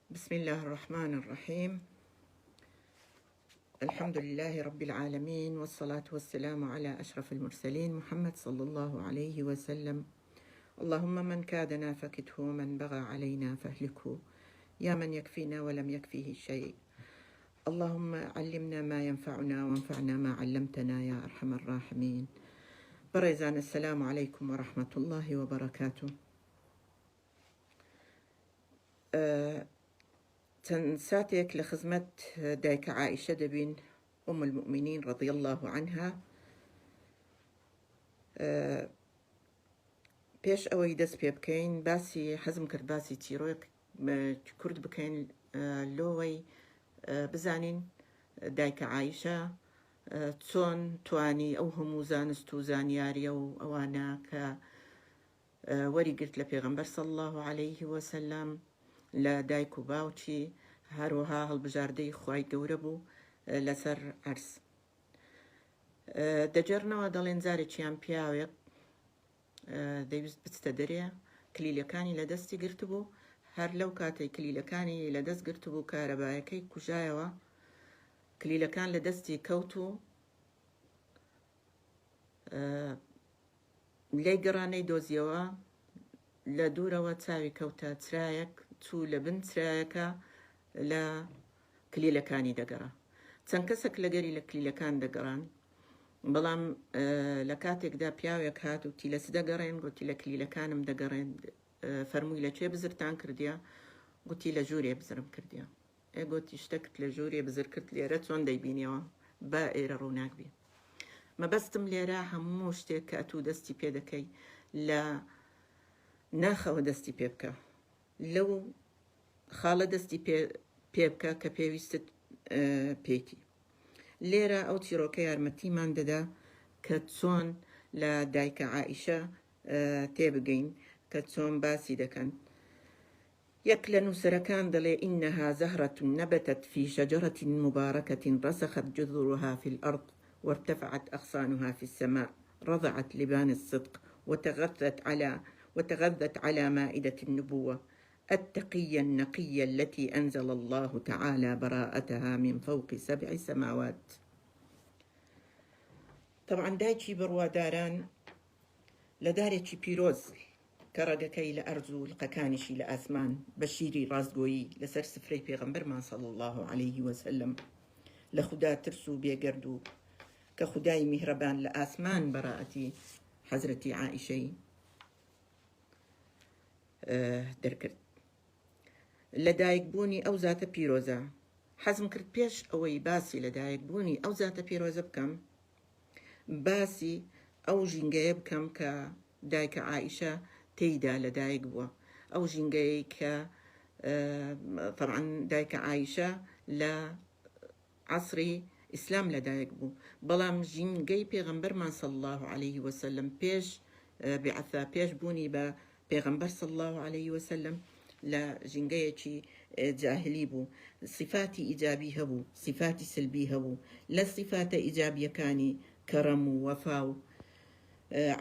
بسم الله الرحمن الرحيم. الحمد لله رب العالمين، والصلاة والسلام على أشرف المرسلين محمد صلى الله عليه وسلم. اللهم من كادنا فكده، ومن بغى علينا فاهلكه، يا من يكفينا ولم يكفيه شيء. اللهم علمنا ما ينفعنا وانفعنا ما علمتنا يا أرحم الراحمين. بريزان، السلام عليكم ورحمة الله وبركاته. تنساتك لخزمة دايك عائشة دبين أم المؤمنين رضي الله عنها. بيش أوي دس بيبكين باسي حزم كرد باسي تيروك كرد بكين لوي بزانين دايك عائشة تون تواني أو همو زانستو زانياري أو أوانا وري قلت لبيغمبر صلى الله عليه وسلم لا دایک و باوچی هەروەها هەڵبژاردەی خوای گەورە بوو لەسەر عەرز. دەجێڕنەوە دەڵێن جارێکیان پیاوێک دەیویست بچتە دەرێ، کلیلەکانی لە دەستی گرت بوو. هەر لەو کاتەی کلیلەکانی لە دەست گرت بوو کارەبایەکەی کوژایەوە، کلیلەکان لە دەستی کەوت و لێی گەڕانەی دۆزیەوە. لە دوورەوە چاوی کەوتە چرایەک، چوو لە بن چرایەکە لە کلیلەکانی دەگەڕا. چەند کەسێک لەگەری لە کلیلەکان دەگەڕان، بەڵام لە کاتێکدا پیاوێک هات وتی لە چ دەگەڕێن؟ گوتی لە کلیلەکانم دەگەڕێن. فەرمووی لەکوێ بزرتان کردیە؟ گوتی لە ژوورێ بزرم کردیە. گوتی شتێکت لە ژوورێ بزر کرد، لێرە چۆن دەیبینیەوە؟ با ئێرە ڕووناک بێ. مەبەستم لێرە هەموو شتێک کە ئەتوو دەستی پێ دەکەی لە ناخەوە دەستی پێ بکە، لەو خاڵە دەستی پێ بکە کە پێویستت پێیتی. لێرە ئەو چیرۆکە یارمەتیمان دەدا کە چۆن لە دایکە عائیشە تێبگەین، کە چۆن باسی دەکەن. یەک لە نووسەرەکان دەڵێ ئینەها زەهرەة نەبەتت فی شەجەرەة مبارەکەة رەسەخت جذورها في الأرض وارتفعت أغصانها في السماء رضعت لبان الصدق وتغذت على مائدة النبوة التقية النقية التي أنزل الله تعالى براءتها من فوق 7 سماوات. طبعا دایکی بڕواداران لە دارێکی پیرۆز کە ڕەگەکەی لە ئەرز و لقەکانیشی لە ئاسمان بە شیری ڕاستگۆیی لەسەر سفرەی پێغەمبەرمان صلی الله عليه وسلم لە خودا ترس و بێگەرد و کە خودای میهرەبان لە ئاسمان بەراعەتی حەزرەتی عائیشەی دەرکرد. لەدایکبوونی ئەو زاتە پیرۆزە حەزم کرد پێش ئەوەی باسی لەدایکبوونی ئەو زاتە پیرۆزە بکەم، باسی ئەو ژینگەیە بکەم کە دایکە عائیشە تێیدا لەدایک بووە. ئەو ژینگەیە کە طبعا دایکە عائیشە لە عەسری ئیسلام لەدایک بوو، بەڵام ژینگەی پێغەمبەرمان صلی الله عليه وسلم پێش بیعەثە، پێش بوونی بە پێغەمبەر صلی الله عليه وسلم لە ژینگەیەکی جاهلی بوو. صفاتی ئیجابی هەبوو، صفاتی سلبی هەبوو. لە صفاتە ئیجابیەکانی کەڕەم و وەفا و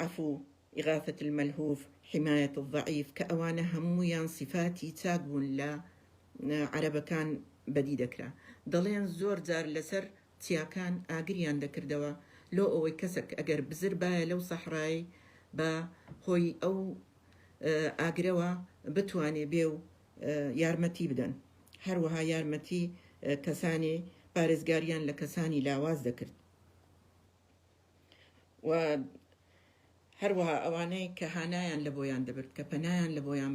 عەفو، ئیغاثەة المەلهوف، حمایەة الضعیف، کە ئەوانە هەموویان صفاتی چاک بوون لە عەرەبەکان بەدی دەکرا. دەڵێن زۆر جار لەسەر چیاکان ئاگریان دەکردەوە لۆ ئەوەی کەسێک ئەگەر بزر بایە لەو سەحرایی بە هۆی ئەو ئاگرەوە بتوانێ بێ و یارمەتی بدەن. هەروەها یارمەتی کەسانی پارێزگاریان لە کەسانی لاواز دەکرد. و هەروەها ئەوانەی کە هانایان لە بۆیان دەبرد، کە پەنایان لە بۆیان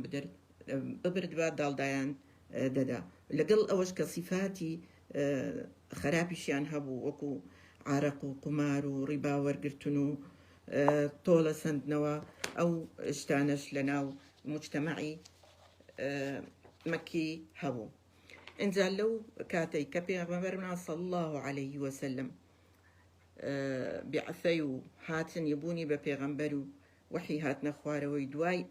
ببرد بە داڵدایان دەدا، لەگەڵ ئەوەش کە صفاتی خراپیشیان هەبوو، وەکو عارەق و قومار و ڕیبا وەرگرتن و تۆڵە سندنەوە. ئەو شتانەش لە ناو مجتەمەعی مەکی هەبوو. ئینجا لەو کاتەی کە پێغەمبەرمان صلی الله عليه وسلم بیعەثەی و هاتن یبوونی بە پێغەمبەر و وحی هاتنە خوارەوەی دوای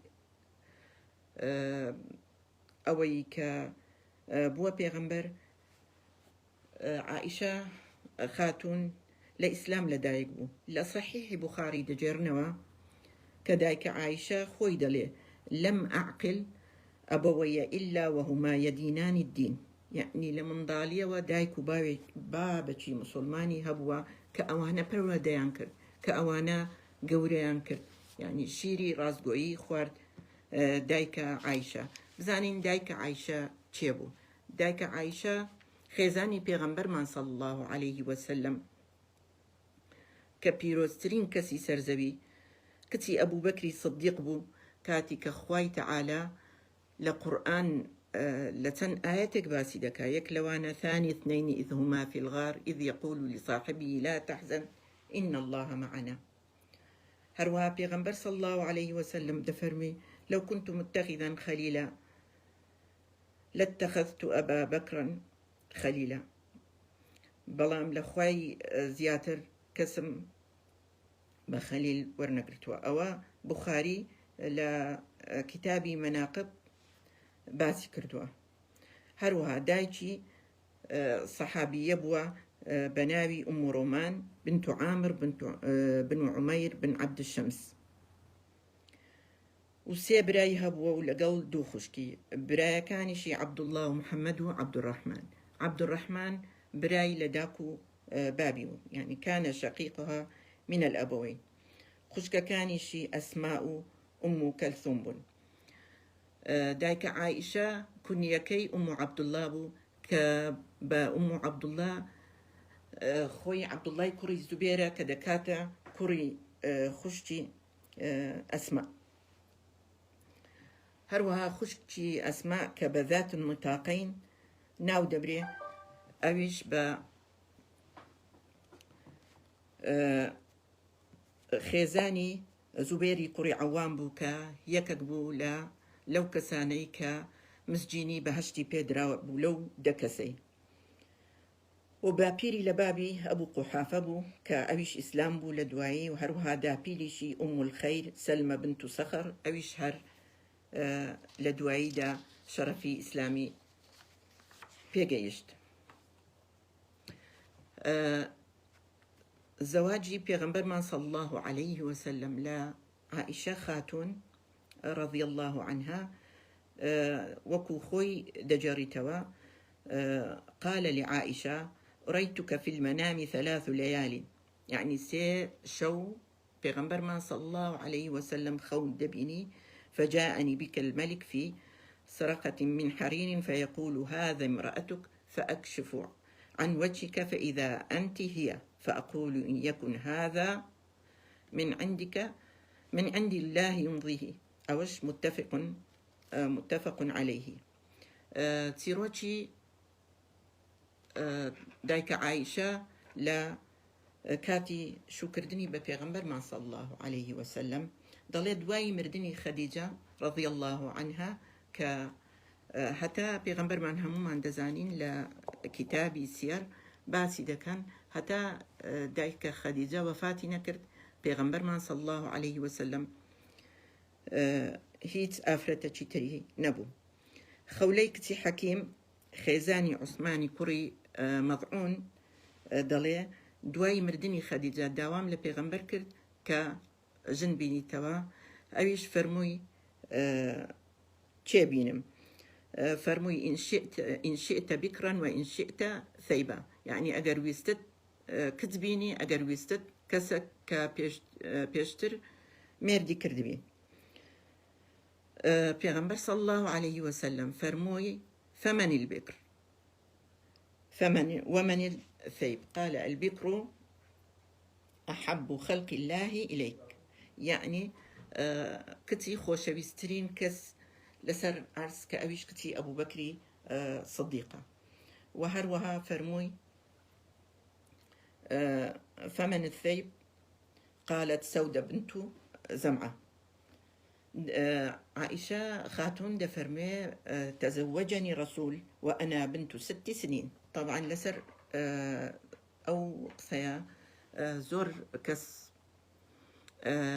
ئەوەی کە بووە پێغەمبەر، عائیشە خاتون لە ئیسلام لەدایک بوو. لە صحیحی بوخاری دەجێڕنەوە کە دایکە عائیشە خۆی دەڵێ لەم ئەعقل أبوي إلا وهما يدينان الدين، يعني لمنداڵیەوە ودايك و بابەکی مسلمانی هەبووە کە ئەوانە پەروەردەیان کرد، کە ئەوانە گەورەیان کرد، يعني شیری ڕاستگۆیی خوارد دایکە عایشە. بزانین دایکە عایشە چێ بوو؟ دایکە عایشە خێزانی پێغەمبەرمان صلی الله عليه وسلم کە پیرۆزترین کەسی سەرزەوی کچی ئەبوو بەکری صدیق بوو کاتی کە خوای تەعالا لە قورئان لچەند ئاەتێک باسی دەکا. یەک لەوانە ثانی اثنين إذ هما في الغار إذ يقول لصاحبه لا تحزن إن الله معنا. هەروەها پێغەمبەر صلى الله عليه وسلم دەفەرمێ لو كنت متخذا خليلا لاتخذت أبا بكرا خليلا. بەڵام لە خوای زیاتر کەسم بە خەلیل وەرنەگرتووە. ئەوە بوخاری لە کتابی مەناقب باسی کردووە. هەروەها دایکی سەحابیە بووە بە ناوی ئوم ڕۆمان بنت عامر بن عومەیر بن عەبد الشەمس، و سێ برای هەبووە و لەگەڵ دوو خوشکی. برایەکانیشی عەبدوڵڵا و محەممەد و عەبدوڕەحمان. عەبدوڕەحمان برای لە داک و بابی بوو، يعني كان شقيقها من الأبوين. خوشکەکانیشی ئەسما و ئوم کەلثوم بوون. دایکە عایشە کونیەکەی ئوم عەبدوڵڵا بوو کە بە ئوم عەبدوڵڵا خۆی عەبدوڵڵای کوڕی زوبێرە کە دەکاتە کوڕی خوشکی ئەسما. هەروەها خوشکی ئەسما کە بە ذات النطاقین ناو دەبرێ، ئەویش بە خێزانی زوبێری کوڕی عەوام بوو کە یەکێک بوو لەو کەسانەی کە مسجینی بەهەشتی پێدراوە بوو لەو دەکەسەی. و باپیری لە بابی ئەبوو قوحافە بوو کە ئەویش ئیسلام بوو لە دوایی، و هەروەها داپیریشی ئوم الخەیر سەلمە بنت سەخر، ئەویش هەر لە دواییدا شەرەفی ئیسلامی پێگەیشت. زەواجی پێغەمبەرمان صلی الله عليه وسلم لە عائشە خاتون رضي الله عنها وەکو خۆی دەجێڕیتەوە قال لعائشة رأيتك في المنام 3 ليال، يعني سێ شەو پێغەمبەرمان صلی الله عليه وسلم خەون دەبینی فجاءني بك الملك في سرقة من حرير فيقول هذا امرأتك فأكشف عن وجهك فإذا أنت هي فأقول إن يكن هذا من عند الله يمضيه. أوش متفق عليه. تيروتشي دایکە عایشە لە کاتی شوکردنی بە پێغەمبەرمان صلی الله عليه وسلم دەڵێ دوای مردنی خەدیجە رضي الله عنها کە هەتا پێغەمبەرمان هەمومان دەزانین لە کتابی سیر باسی دەکەن هەتا دایکە خەدیجە وەفاتی نەکرد پێغەمبەرمان صلی الله عليه وسلم هیچ ئافرەتەکی تری نەبوو. خەولەی کچی حەکیم خێزانی عوسمانی کوڕی مەضعون دەڵێ دوای مردنی خەدیجە داوام لە پێغەمبەر کرد کە ژن بینیتەوە، ئەویش فەرمووی چێ بینم؟ فەرمووی ئین شئت بکرا و ئین شئت ثەیبا، يعني ئەگەر ویستت کچ بینی، ئەگەر ویستت کەسێک کە پێشتر مێردی کردبی. پێغەمبەر صلی الله عليه وسلم فەرمووی فمن البكر ومن الثيب؟ قال البكر أحب خلق الله إليك، يعني كتي خۆشەویستترین کەس لەسەر عرس کە ئەویش کتی ئەبوو بەکری صدیقە. و هەروەها فەرمووی فمن الثيب؟ قالت سودة بنت زمعة. عائشة خاتون دفرمي تزوجني رسول وأنا بنت 6 سنين. طبعا لسر أو قصيا زور كس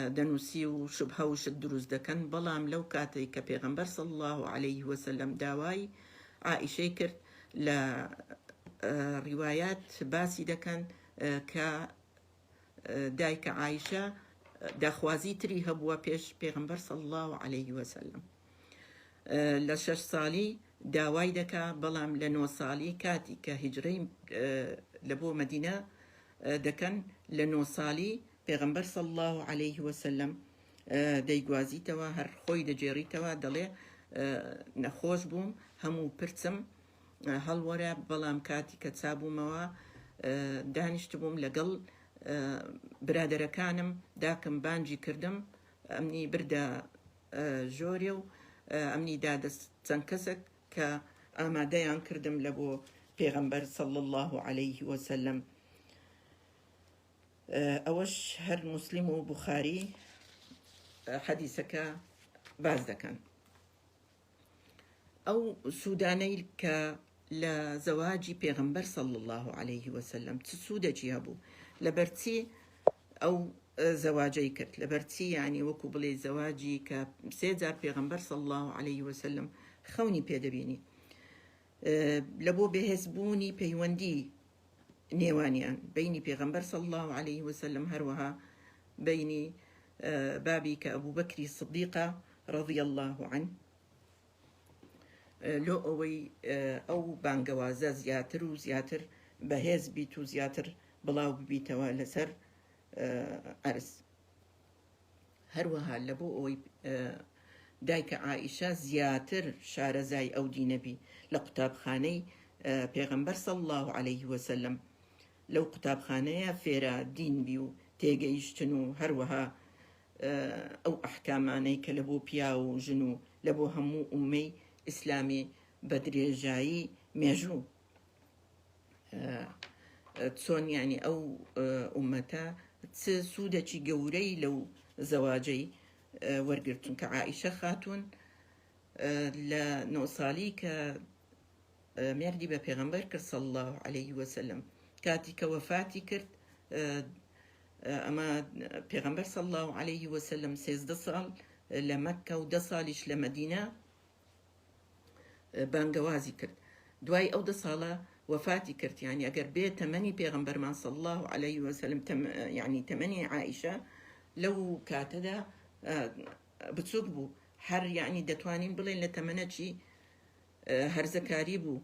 دنوسي وشبهة وشد دروز دكان بلام لو كاتي كبيغمبر صلى الله عليه وسلم داواي عائشة كرت لروايات باسي دكان ك دايك عائشة داخوازی تری هەبووە پێش پێغەمبەر صلی الله عليه وسلم. لە 6 ساڵی داوای دەکا، بەڵام لە 9 ساڵی کاتی کە هیجرەی لە بۆ مەدینە دەکەن، لە 9 ساڵی پێغەمبەر صلی الله عليه وسلم دەیگوازیتەوە، هەر خۆی دەجێڕیتەوە، دەڵێ نەخۆش بووم، هەموو پرچم هەڵوەرە، بەڵام کاتی کە چابوومەوە دانیشت بووم لەگەڵ برادەرەکانم، داکەم بانجی کردم، ئەمنی بردە ژۆرێ و ئەمنی دادەست چەند کەسێک کە ئامادەیان کردم لە بۆ پێغەمبەر صلی الله عليه وسلم. ئەوەش هەر موسلیم و بوخاری حەدیسەکە باز دەکەن. ئەو سوودانەی کە لە زەواجی پێغەمبەر صلی الله عليه وسلم چ سوودێکی هەبوو، لەبەرچی ئەو زەواجەی کرد، لەبەرچی یعنی وەکو بڵێ زەواجی کە 3 جار پێغەمبەر صلی الله عليه وسلم خەونی پێدەبینی، لە بۆ بەهێزبوونی پەیوەندی نێوانیان بینی پێغەمبەر صلی الله عليه وسلم، هەروەها بینی بابی کە ئەبوو بەکری سدیقە رضی الله عنه، لۆ ئەوەی ئەو بانگەوازە زیاتر و زیاتر بەهێز بیت و زیاتر بڵاو ببیتەوە لەسەر عەرز. هەروەها لە بۆ ئەوەی دایکە عائیشە زیاتر شارەزای ئەو دینەبی لە قوتابخانەی پێغەمبەر صلی الله عليه وسلم، لەو قوتابخانەیە فێرە دین بی و تێگەیشتن و هەروەها ئەو ئەحکامانەی کە لە بۆ پیا و ژن و لە بۆ هەموو ئومەی ئیسلامی بە درێژایی مێژوو، چۆن یعنی ئەو ئومەتە چ سوودێکی گەورەی لەو زەواجەی وەرگرتون کە عائیشە خاتون لە 9 ساڵی کە مێردی بە پێغەمبەر کرد صلی الله عليه وسلم، کاتی کە وەفاتی کرد، ئەمە پێغەمبەر صلی الله عليه وسلم 13 ساڵ لە مەککە و 10 ساڵیش لە مەدینە بانگەوازی کرد، دوای ئەو 10 ساڵە وەفاتی کرد. یعنی ئەگەر بێ تەمەنی پێغەمبەرمان صلی الله عليه وسلم یعنی تەمەنی عائیشە لەو کاتەدا بچووک بوو، هەر یعنی دەتوانین بڵێن لە تەمەنەکی هەرزەکاری بوو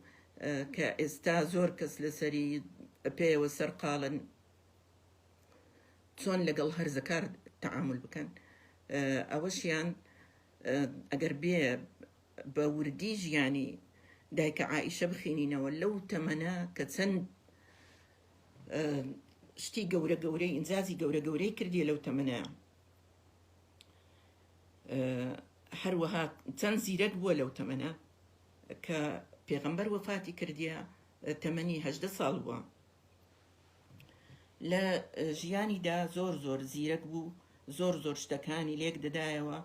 کە ئێستا زۆر کەس لەسەری پێوە سەرقاڵن چۆن لەگەڵ هەرزەکار تەعامل بکەن. ئەوەشیان ئەگەر بێ بە وردی ژیانی دایکە عائیشە بخینینەوە لەو تەمەنە کە چەند شتی گەورە گەورەی ئینجازی گەورە گەورەی کردیە لەو تەمەنە، هەروەها چەند زیرەک بووە لەو تەمەنە کە پێغەمبەر وەفاتی کردیە تەمەنی 18 ساڵ بووە. لە ژیانیدا زۆر زۆر زیرەک بوو، زۆر زۆر شتەکانی لێک دەدایەوە،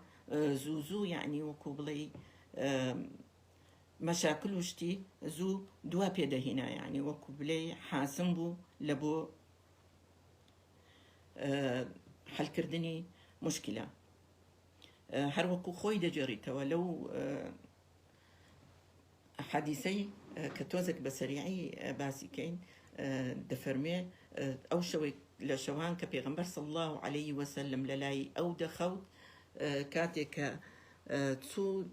زوو زوو یعنی وەکو بڵێ مەشاکل و شتی زوو دوا پێدەهێنا، یعنی وەکو بڵێ حاسم بوو لە بۆ حەلکردنی موشکیلە. هەروەکو خۆی دەجێڕیتەوە لەو حەدیسەی کە تۆزێک بە سەریعی باسی کەین، دەفەرمێ ئەو شەوەی لە شەوان کە پێغەمبەر صلی الله عليه وسلم لە لای ئەو دەخەوت، کاتێک کە چوو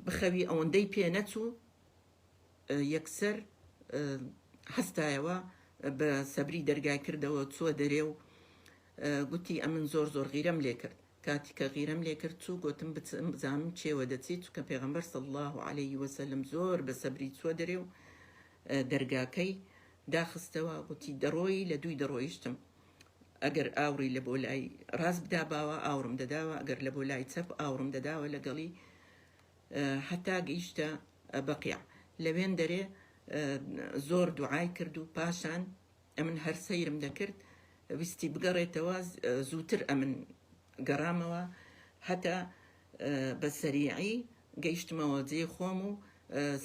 بخەوی ئەوەندەی پێ نەچوو، یەکسەر هەستایەوە بە سەبری دەرگای کردەوە، چووە دەرێ و گوتی ئەمن زۆر زۆر غیرەم لێ کرد. کاتی کە غیرەم لێ کرد چوو، گوتم بزانم چێوە دەچێت، چونکە پێغەمبەر صلی الله عليه وسلم زۆر بە سەبری چووە دەرێ و دەرگاکەی داخستەوە، گوتی دەڕۆی لە دووی دەڕۆیشتم، ئەگەر ئاوری لە بۆ لای ڕاست بداباوە ئاورم دەداوە، ئەگەر لە بۆ لای چەپ ئاورم دەداوە لەگەڵی، هەتا گەیشتە بەقیع. لەوێن دەرێ زۆر دوعای کرد و پاشان ئەمن هەر سەیرم دەکرد، ویستی بگەڕێتەوە، زووتر ئەمن گەڕامەوە، هەتا بە سەریعی گەیشتمەوە جێ خۆم و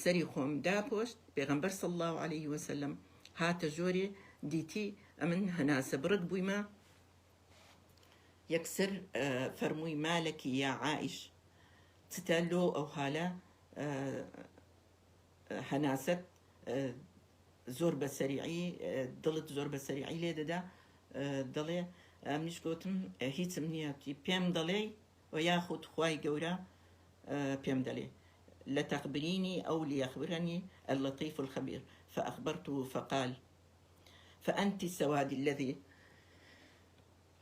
سەری خۆم داپۆشت. پێغەمبەر صلی الله عليه وسلم هاتە ژۆرێ، دیتی ئەمن هەناسە بڕک بوویمە، یەکسەر فەرمووی مالەکی یا عائیش، چتە لۆ ئەو حالە هەناسەت زۆر بە سەریعی دڵت زۆر بە سەریعی لێ دەدا. دەڵێ منیش گوتم هیچم نییە، پێم دەڵێ و یاخود خوای گەورە بيم دلي لتخبريني أو ليخبرني اللطيف الخبير. فأخبرته فقال: فأنت السواد الذي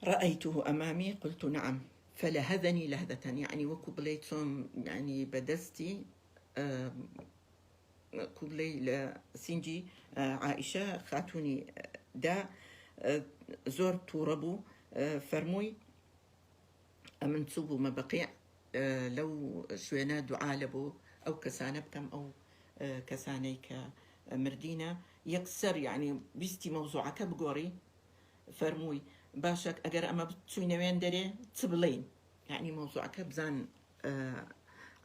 رأيته أمامي؟ قلت: نعم. فلهذني لهذة، يعني وكو بليتهم يعني بدستي كوبلي لسنجي عائشة خاتوني دا زور توربو فرموي من تصوبوا ما بقيع لو شوينا دعاء لبو أو كسانة بكم أو كسانيك مردينة يكسر يعني بيستي موضوعك بقوري فرموي باشك أجر أما بتسوينا وين دري تبلين يعني موضوعك بزان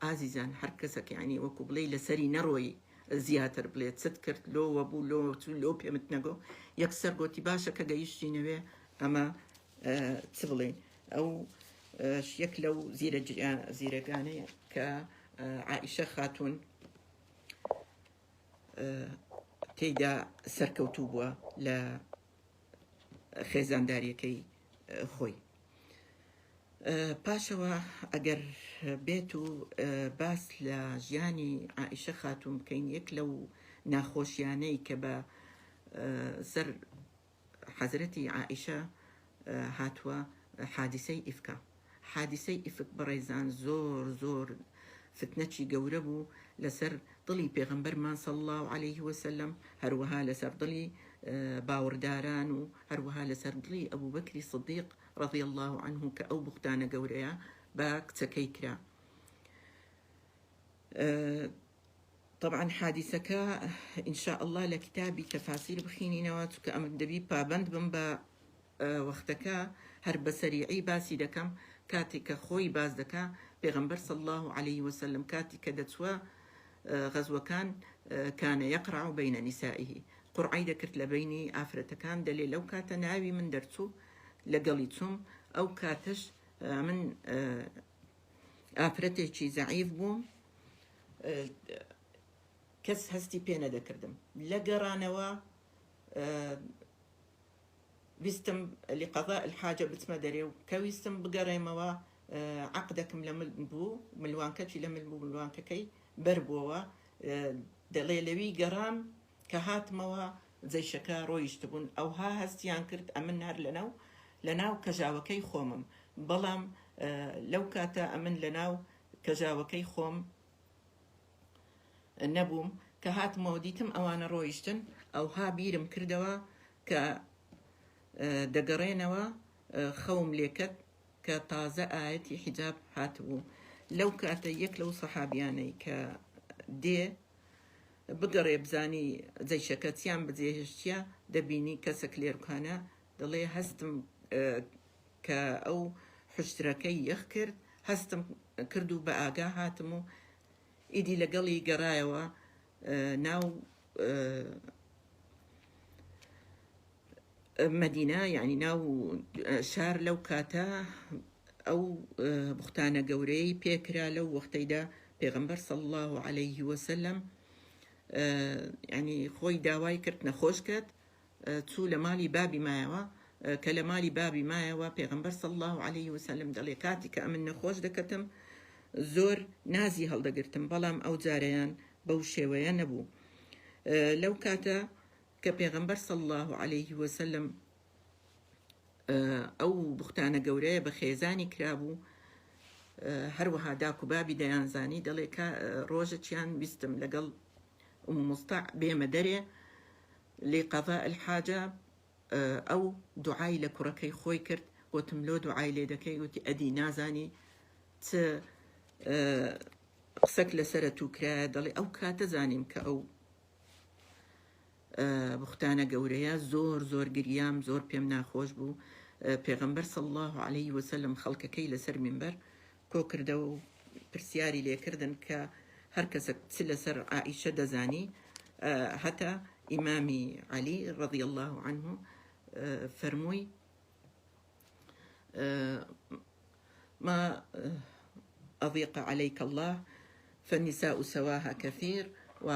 عزيزان حركسك يعني وكبلي لسري نروي زياتر بليت ستكرت لو وابو لو بيمتنقو يكسر قوتي باشك أجيش جينوي أما تبلين أو شكلو زيرجاني كعائشة خاتون تيدا سركوتوبوا ل خێزانداریەکەی خۆی. پاشەوە ئەگەر بێت و باس لە ژیانی عائیشە خاتون بکەین، یەک لەو ناخۆشیانەی کە بە سەر حەزرەتی عائیشە هاتووە حادیسەی ئیفکە. حادیسەی ئیفک بەڕێزان زۆر فتنەکی گەورە بوو لەسەر دڵی پێغەمبەرمان صلی الله عليه وسلم، هەروەها لەسەر دڵی باوەڕداران و هەروەها لەسەر دڵی ئەبوو بەکری صدیق رضی الله عنه کە ئەو بوختانە گەورەیە بە کچەکەی کرا. طبعا حادیسەکە ئینشاء الله لە کتابی تەفاسیر بخینینەوە، چونکە ئەمە دەبی پابند بم بە وەختەکە هەر بە سەریعی باسی دەکەم. کاتێک کە خۆی باز دەکا پێغەمبەر صلی الله عليه وسلم کاتی کە دەچووە غەزوەکان كان يقرع بين نسائه، قرعی دەکرد لە بینی ئافرەتەکان، دەلێ لەو کاتە ناوی من دەرچوو لەگەڵی چوم، ئەو کاتش من ئافرەتێکی زەعیف بووم، کەس هەستی پێ نەدەکردم. لە گەڕانەوە ویستم لقضاء الحاجة بتمە دەرێ و کە ویستم بگەڕێمەوە عقدەکم لە مل بوو، ملوانکەکی لە مل بوو، ملوانکەکەی بەر بووەوە، دەڵێ لەوی گەڕام کە هاتمەوە جەیشەکە ڕۆیشت بوون، ئەوها هەستیان کرد ئەمن هەر لەناو کەژاوەکەی خۆمم، بەڵام لەو کاتە ئەمن لەناو کەژاوەکەی خۆم نەبووم، کە هاتمەوە دیتم ئەوانە ڕۆیشتن، ئەوها بیرم کردەوە کە دەگەڕێنەوە خەوم لێکەت کە تازە ئاەتی حیجاب هاتبوو. لەو کاتە یەک لەو سەحابیانەی کە دێ بگەڕێ بزانی جەیشەکە چیان بجێهێشتیە، دەبینی کەسێک لێرکانە، دەڵێ هەستم کە ئەو حشتەکەی یەخ کرد، هەستم کرد و بە ئاگا هاتم و ئیدی لەگەڵی گەڕایەوە ناو مدینە، یعنی ناو شار. لەو کاتە ئەو بوختانە گەورەی پێکرا لەو وەختەیدا پێغەمبەر صلی الله عليه وسلم يعني خۆی داوای کرد نەخۆش کات، چوو لە مالی بابی مایەوە، کە لە مالی بابی مایەوە پێغەمبەر صلی الله عليه وسلم دەڵێ کاتی کە ئەمن نەخۆش دەکەتم زۆر نازی هەڵدەگرتم، بەڵام ئەو جارەیان بەو شێوەیە نەبوو. لەو کاتە کە پێغەمبەر صلی الله عليه وسلم ئەو بوختانە گەورەیە بە خێزانی کرابوو، هەروەها داک و بابی دەیانزانی، دەڵێ ڕۆژێکیان ویستم لەگەڵ مستع بێمە دەرێ لێ قەضاء الحاجە، ئەو دوعای لە کوڕەکەی خۆی کرد، گوتم لۆ دوعای لێ دەکەی؟ گوتی ئەدی نازانی چ قسەک لەسرە تووکرایە. دەڵێ ئەو کاتە زانیم کە ئەو بوختانە گەورەیە زۆر گریام، زۆر پێم ناخۆش بوو. پێغەمبەر صلی الله عليه وسلم خەڵکەکەی لەسەر منبەر کۆ کردەوە و پرسیاری لێکردن کە هەر کەسێک چ لەسەر عائیشە دەزانی، هەتا ئیمامی عەلی رضی الله عنه فەرمووی ما أضيق عليك الله فالنساء سواها كثير، و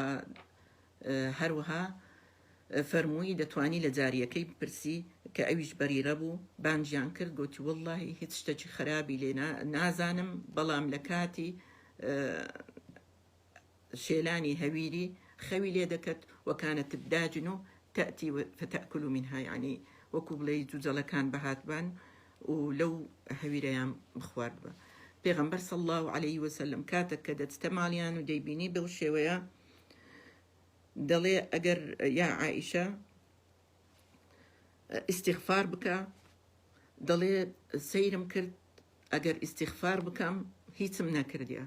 هەروەها فەرمووی دەتوانی لە جاریەکەی بپرسی کە ئەویش بەریرە بوو، بانجیان کرد، گوتی وەڵڵاهی هیچ شتێکی خراپی لێ نازانم، بەڵام لە کاتی شێلانی هەویری خەوی لێ دەکەت وەکانت الداجن تأتي فتأكل منها يعني وەکو بڵێ جوجەڵەکان بەهاتبان و لەو هەویرەیان بخوارد بە. پێغەمبەر صلی الله عليه وسلم کاتێک کە دەچتە ماڵیان و دەیبینی بەو شێوەیە دەڵێ ئەگەر یا عائیشە ئیستیغفار بکە، دەڵێ سەیرم کرد ئەگەر ئیستیغفار بکەم هیچم نەکردیە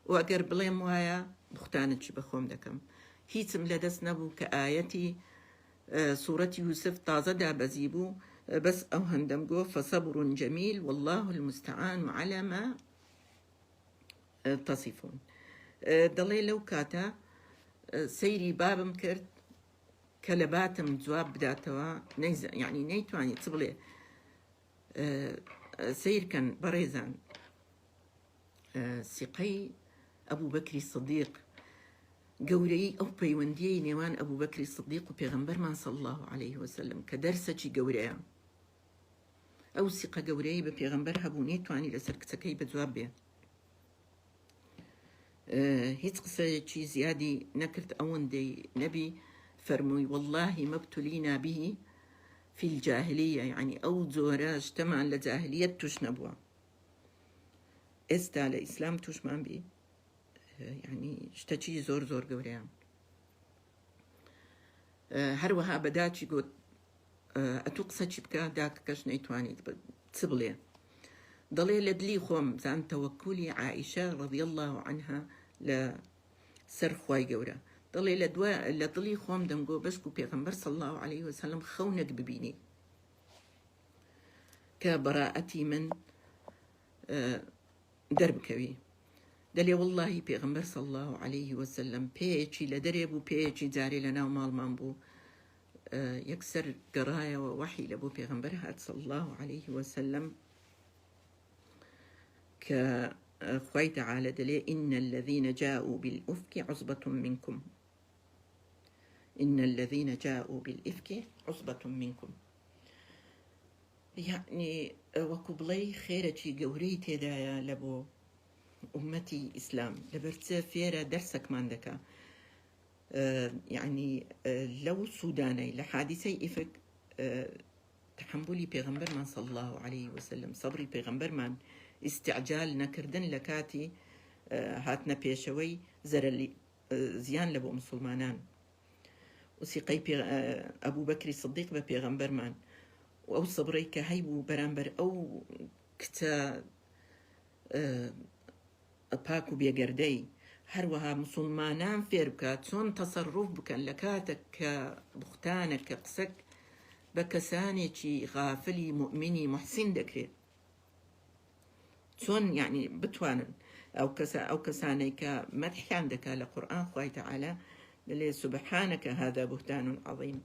و ئەگەر بڵێم وایە بوختانت بەخۆم دەکەم. هیچم لەدەست نەبوو کە ئایەتی سوورەتی یوسف تازە دابەزی بوو، بەس ئەو هەندەم گۆ فەسەبر جەمیل والله المستعان على ما تصفون. دەڵێ لەو کاتە سەیری بابم کرد کە لە باتم جواب بداتەوە، یعنی نەیتوانی چ بڵێ سیرکەن بەڕێزان. سیقەی ئەبوو بەکری سدیق، گەورەی ئەو پەیوەندیەی نێوان ئەبوو بەکری سدیق و پێغەمبەرمان صلی الله عليه وسلم کە دەرسەکی گەورەیە. ئەو سیقە گەورەی بە پێغەمبەر هەبوو نەیتوانی لەسەر کچەکەی بەجواب بێ. هیچ قسەیەکی زیادی نەکرد، ئەوەندەی نەبی فەرمووی والله ما ابتلينا به في الجاهلية، يعني ئەو جۆرە شتەمان لە جاهلیەت توش نەبووە، ئێستا لە ئیسلام توشمان بی، يعني شتەکی زۆر زۆر گەورەیە. هەروەها بەداچی گوت ئەتوو قسەچی بکە داکەکەش نەیتوانیت چ بڵێ. دەڵێ لە دلی خۆم زان تەوەکولی عائیشە رضی الله عنها لە سەر خوای گەورە، دەڵێ لە دڵی خۆم دەمگۆ بەشک و پێغەمبەر صلی الله عليه وسلم خەونێک ببینی کە بەراعەتی من دەربکەوی. دەلێ واللهی پێغەمبەر صلی الله عليه وسلم پێیەکی لە دەرێ بوو، پێیەکی جارێ لە ناو ماڵمان بوو، یەکسەر گەڕایەوە وەحی لە بۆ پێغەمبەر هات صلی الله عليه وسلم کە خوای تەعالە دەلێ إن الذين جاءوا بالإفك عصبة منكم، إن الذين جاءوا بالإفك عصبة منكم. يعني وەکو بڵێ خێرەکی گەورەی تێدایە لە بۆ ئومەتی ئیسلام، لەبەرچە فێرە دەرسەکمان دەکا. يعني لەو سوودانەی لە حادیسەی ئیفک تحملی پێغەمبەرمان صلی الله عليه وسلم، سەبری پێغەمبەرمان، ئیستیعجال نەکردن لە کاتی هاتنە پێشەوەی زیان لە بۆ مسلمانان، وسیقەی ئەبوو بەکری سدیق بە پێغەمبەرمان و ئەو سەبرەی کە هەیبوو بەرامبەر ئەو کچە پاک و بێگەردەی. هەروەها مسلمانان فێر بکات چۆن تەسەڕوف بکەن لە کاتێک کە بوختانە کە قسەک بە کەسانێکی غافلی مؤمنی محسین دەکرێت، چۆن یعنی بتوانن ئەو کەسانەی کە مەدحیان دەکا لە قورئان خوای تەعالە دەڵێ سبحانك هذا بهتان عظيم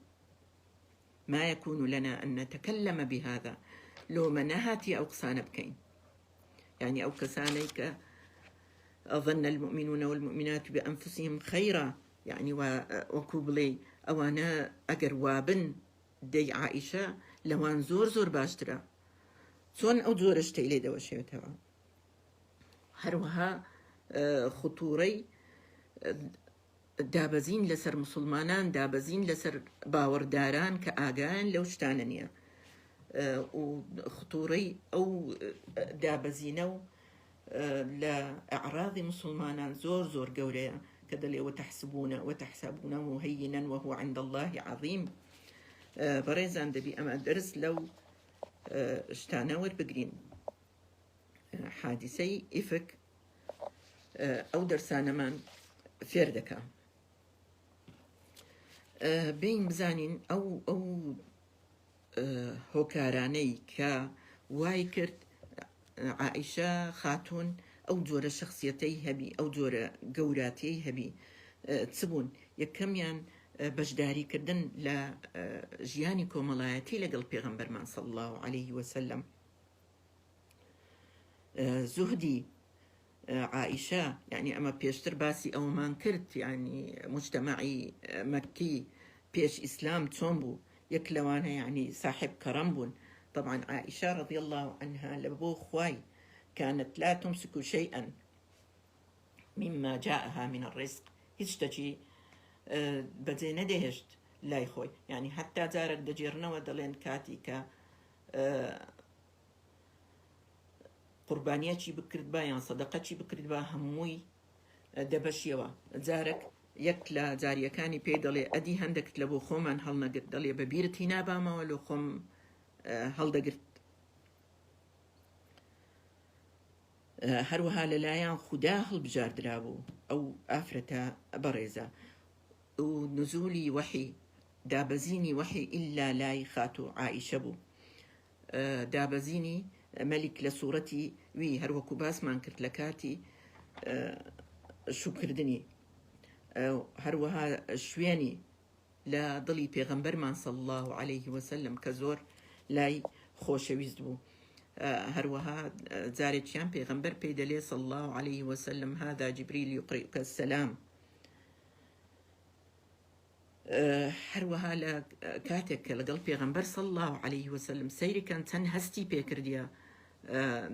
ما يكون لنا أن نتكلم بهذا، لو منهاتي أو قسانة بكين. يعني أو كسانيك أظن المؤمنون والمؤمنات بأنفسهم خيرا، يعني وكوبلي أو أنا أجر وابن دي عائشة لوان زور زور باشترا چۆن ئەو جۆرە شتەی لێ دەوەشێتەوە. هەروەها خطوورەی دابەزین لەسەر مسلمانان، دابەزین لەسەر باوەڕداران کە ئاگایان لەو شتانە نییە، و خطوورەی ئەو دابەزینە و لە ئەعراضی مسلمانان زۆر زۆر گەورەیە کە دەڵێ وتحسبونه هينا وهو عند الله عظيم. بەڕێزان دەبی ئەمە دەرس لەو شتانە وەربگرین. حادیسەی ئیفک ئەو دەرسانەمان فێر دەکا. بین بزانین ئەو هۆکارانەی کە وای کرد عائیشە خاتون ئەو جۆرە شخصیەتەی هەبی، ئەو جۆرە گەوراتیەی هەبی چ بوون؟ یەکەمیان بەشداریکردن لە ژیانی کۆمەڵایەتی لەگەڵ پێغەمبەرمان صلی الله عليه وسلم. زوهدی عائیشە، يعني ئەمە پێشتر باسی ئەومان کرد، يعني مجتمعی مەکی پێش ئیسلام چۆن بوو، یەک لەوانە يعني صاحب کەڕەم بوون. طبعا عائشة رضي الله عنها لبو خواي كانت لا تمسك شيئا، يعني وأكو بلي أوانا أجر وابن دي عائشة لوان زور زور باشترا چون أو جور شتي ليدا وشيوتوا. هروها مما جاءها من الرزق هیچ شتێکی بەجێ نەدەهێشت لای خۆی، یعنی حتا جارێک دەجێڕنەوە دەڵێن کاتی کە قوربانیەکی بکرد بە یان سەدەقەکی بکرد بە هەمووی دەبەشیەوە. جارێک یەک لە جاریەکانی پێی دەڵێ ئەدی هەندێکت لە بۆ خۆمان هەڵنەگرت، دەڵێ بە بیرتی نابامەوە لە خۆم هەڵدەگرت. هەروەها لەلایەن خودا هەڵبژاردرا بوو ئەو ئافرەتە بەڕێزە، و نزولی وحی دابەزینی وحی ئیلا لای خاتو عائیشە بوو. دابەزینی مەلیک لە سوورەتی وی هەروەکو باسمان کرد لە کاتی شوکردنی، هەروەها شوێنی لە دڵی پێغەمبەرمان صلی الله عليه وسلم کە زۆر لای خۆشەویست بوو. هەروەها جارێکیان پێغەمبەر پێی دەڵێ صلی الله عليه وسلم هذا جبريل يقرئك السلام. هەروەها لە کاتێک کە لەگەڵ پێغەمبەر صلی الله عليه وسلم سەیرکەن چەند هەستی پێکردیە،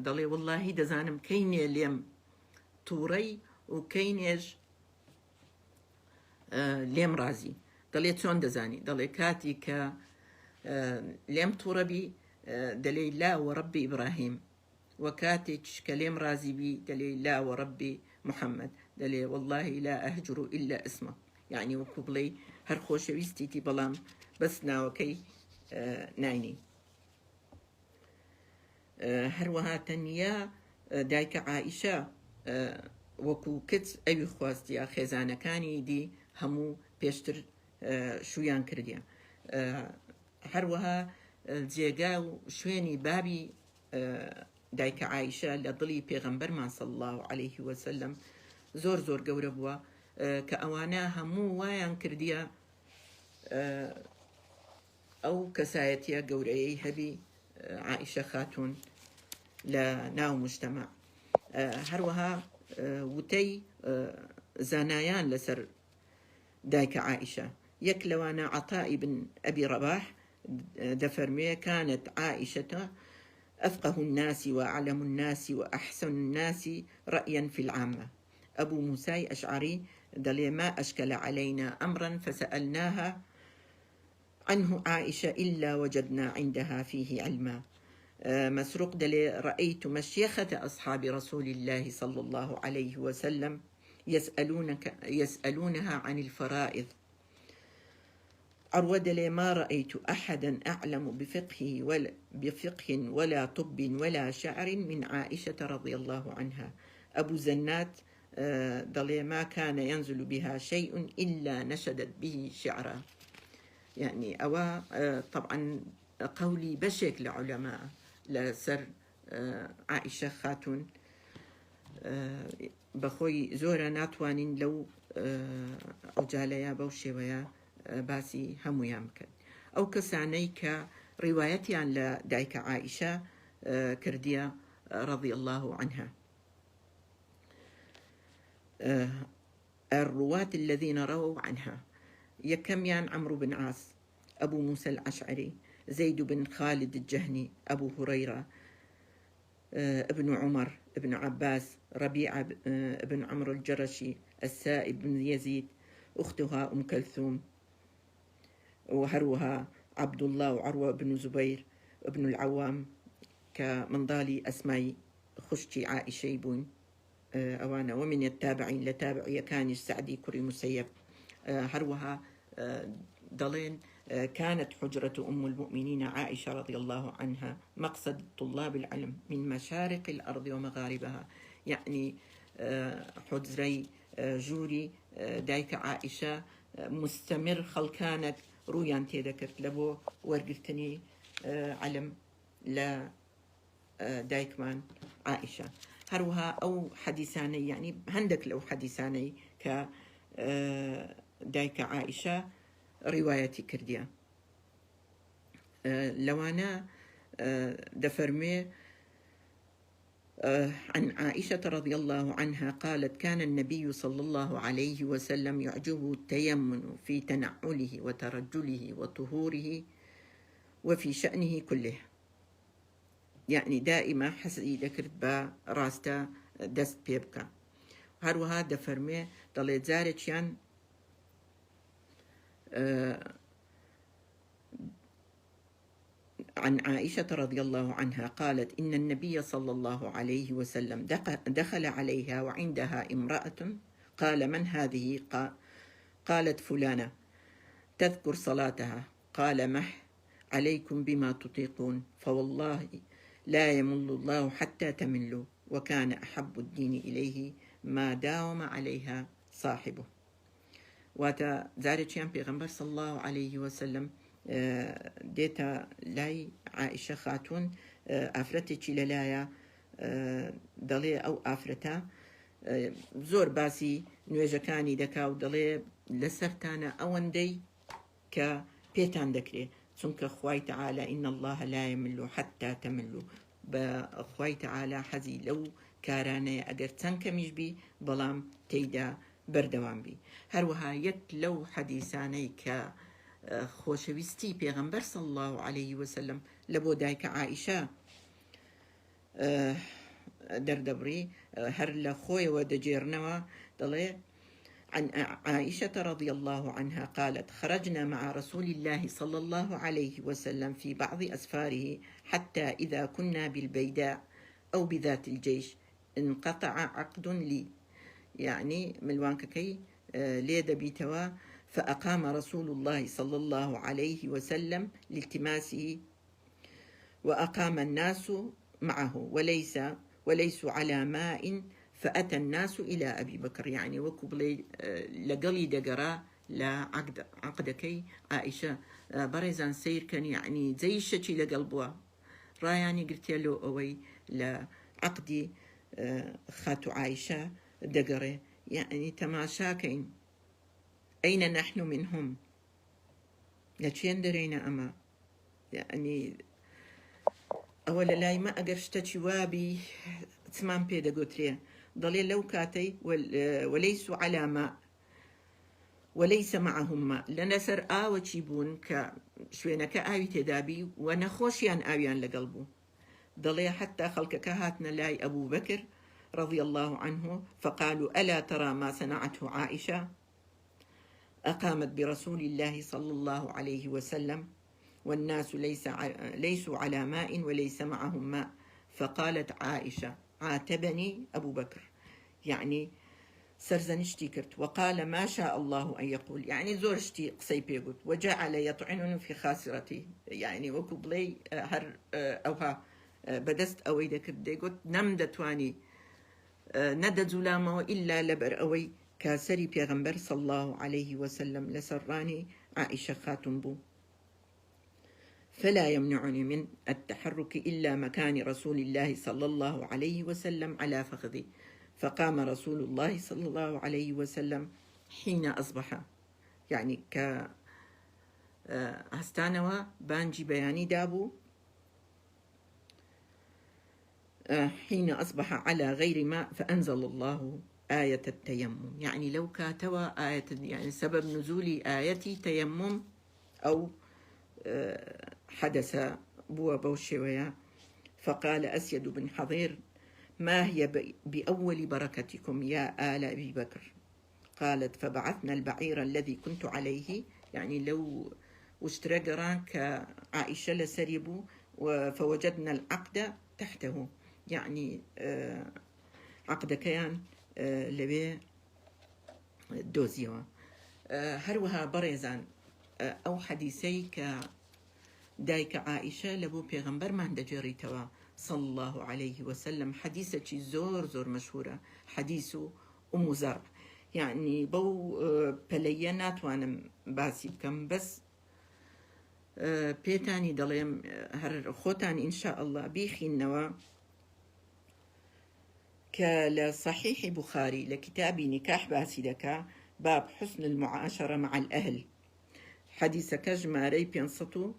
دەڵێ واللهی دەزانم کەینێ لێم تووڕەی و کەینێژ لێم رازی. دەڵێ چۆن دەزانی؟ دەڵێ کاتی کە لێم تووڕەبی دەڵێ لا وەڕەبی ئیبراهیم، و کاتێک کە لێم رازی بی دەڵێ لا وەڕەبی محەممەد، دەڵێ واللهی لا ئەهجر إلا اسمه، یعنی وەکو بڵێ هەر خۆشەویستیتی بەڵام بەس ناوەکەی ناینی. هەروەها تەنیا دایکە عائیشە وەکو کچ ئەوی خواستیە خێزانەکانی دی هەموو پێشتر شویان کردیە. هەروەها جێگا و شوێنی بابی دایکە عائیشە لە دڵی پێغەمبەرمان صلی الله عليه وسلم زۆر زۆر گەورە بووە کە ئەوانە هەموو وایان کردیە ئەو کەسایەتیە گەورەیەی هەبی عائیشە خاتون لە ناو مجتەمع. هەروەها وتەی زانایان لەسەر دایکە عائیشە، یەک لەوانە عەطائی بن ئەبی ڕەباح دەفەرمێ كانت عائشة أفقه الناس وأعلم الناس وأحسن الناس رأيا في العامة. أبو موسى أشعري دلي ما أشكل علينا أمرا فسألناها عنه عائشة إلا وجدنا عندها فيه علما. مسروق دلي رأيت مشيخة أصحاب رسول الله صلى الله عليه وسلم يسألونها عن الفرائض. عروة دلي ما رأيت أحدا أعلم بفقه ولا طب ولا شعر من عائشة رضي الله عنها. أبو زنات دلي ما كان ينزل بها شيء إلا نشدت به شعرا. يعني أوا طبعا قولي بشك لعلماء لسر عائشة خاتون بخوي زورا ناتوانين لو عجاليا بوشيويا باسي همویان کرد. ئەو کەسانەی کە ڕیوایەتیان لە دایکە عائیشە کردیە رضي الله عنها. الرواة الذين رووا عنها يكميان عمرو بن عاص، أبو موسى الأشعري، زيد بن خالد الجهني، أبو هريرة، ابن عمر، ابن عباس، ربيعة بن عمرو الجرشي، السائب بن يزيد، أختها أم كلثوم، وهروها عبد الله وعروة بن زبير ابن العوام كمنضالي أسماء خشتي عائشة يبون أوانا. ومن التابعين لتابعية كان السعدي كري مسيب. هروها ضلين كانت حجرة أم المؤمنين عائشة رضي الله عنها مقصد طلاب العلم من مشارق الأرض ومغاربها، يعني حجري جوري دايك عائشة مستمر خلكانك رويان تذكرت لبو ورقلتني علم لا دايكمان عائشة. هروها أو حديثاني، يعني هندك لو حديثاني ك دايك عائشة روايتي كرديا. لو أنا دفرمي عن عائشة رضي الله عنها قالت كان النبي صلى الله عليه وسلم يعجبه التيمن في تنعله وترجله وطهوره وفي شأنه كله، يعني دائما حسي ذكرت با راستا دست بيبكى. هەروەها دەفەرمێ دەڵێ جارێکیان عن عائشة رضي الله عنها قالت إن النبي صلى الله عليه وسلم دخل عليها وعندها امرأة قال من هذه؟ قالت فلانة تذكر صلاتها. قال مح عليكم بما تطيقون فوالله لا يمل الله حتى تملوا وكان أحب الدين إليه ما داوم عليها صاحبه. واتا زارتشيان بيغمبر صلى الله عليه وسلم ديتا لاي عائشة خاتون ئافرەتێکی لەلایە دەڵێ ئەو ئافرەتە زۆر باسی نوێژەکانی دەکا و دەڵێ لەسەرتانە ئەوەندەی کە پێتان دەکرێت چونکە خوای تەعالە ئین الله لا يمل حتى تملوا بە خوای تەعالە حەزی لەو کارانەیە ئەگەر چەند کەمیش بی بەڵام تێیدا بەردەوام بی. هەروەها یەک لەو حەدیسانەی کە خۆشەویستی پێغەمبەر صلی الله عليه وسلم لە بۆ دایکە عائیشە دەردەبڕی هەر لە خۆیەوە دەجێڕنەوە دەڵێ عن عائشة رضي الله عنها قالت خرجنا مع رسول الله صلى الله عليه وسلم في بعض أسفاره حتى إذا كنا بالبيداء أو بذات الجيش انقطع عقد لي يعني ملوانك كي ليد بيتوا فأقام رسول الله صلى الله عليه وسلم لالتماسه وأقام الناس معه وليسوا على ماء فأتى الناس إلى أبي بكر يعني وكبلي لقلي دقرا لا عقدكي عائشة برزان سير كان يعني زي الشتي لقلبوا راياني قلت له أوي لعقدي خاتو عائشة دقري يعني تماشاكين أين نحن منهم لچين درينا أما يعني أولا لاي ما أقرشتشي وابي تمام بيدا قوتريا ضليل لو كاتي وليسوا على ماء وليس معهم ماء لنسر وشيبون كشوينا كآوي تدابي ونخوشيان آويان لقلبو ضليل حتى خلق كهاتنا لاي أبو بكر رضي الله عنه فقالوا ألا ترى ما صنعته عائشة أقامت برسول الله صلى الله عليه وسلم والناس ليسوا على ماء وليس معهم ماء فقالت عائشة عاتبني أبو بكر يعني سرزنشتي كرت وقال ما شاء الله أن يقول يعني زورشتي قصي بيقول وجعل يطعنني في خاسرتي يعني وكبلي هر أوها بدست أوي دكر ديقول نمدتواني ندى زلامه إلا لبر أوي كاسري بيغمبر صلى الله عليه وسلم لسراني عائشة خاتم بو فلا يمنعني من التحرك إلا مكان رسول الله صلى الله عليه وسلم على فخذي فقام رسول الله صلى الله عليه وسلم حين أصبح يعني هستانوا بانجي بياني دابو حين أصبح على غير ماء فأنزل الله آية التيمم يعني لو كاتوا آية يعني سبب نزول آية تيمم أو حدث بوا بوشويا فقال أسيد بن حضير ما هي بأول بركتكم يا آل أبي بكر قالت فبعثنا البعير الذي كنت عليه يعني لو واشترقران كعائشة لسريبو فوجدنا العقد تحته يعني عقد كيان لبي دوزيوا هروها بريزان أو حديثي دايك عائشة لبو بيغمبر ما عند جريتوا صلى الله عليه وسلم حديثة زور مشهورة حديث أم زرع يعني بو بليانات وانا باسي بكم بس بيتاني دليم هر خوتاني إن شاء الله بيخي النوا كلصحيح بخاري لكتاب نكاح باسي دكا باب حسن المعاشرة مع الأهل حديث كجماري بينصتو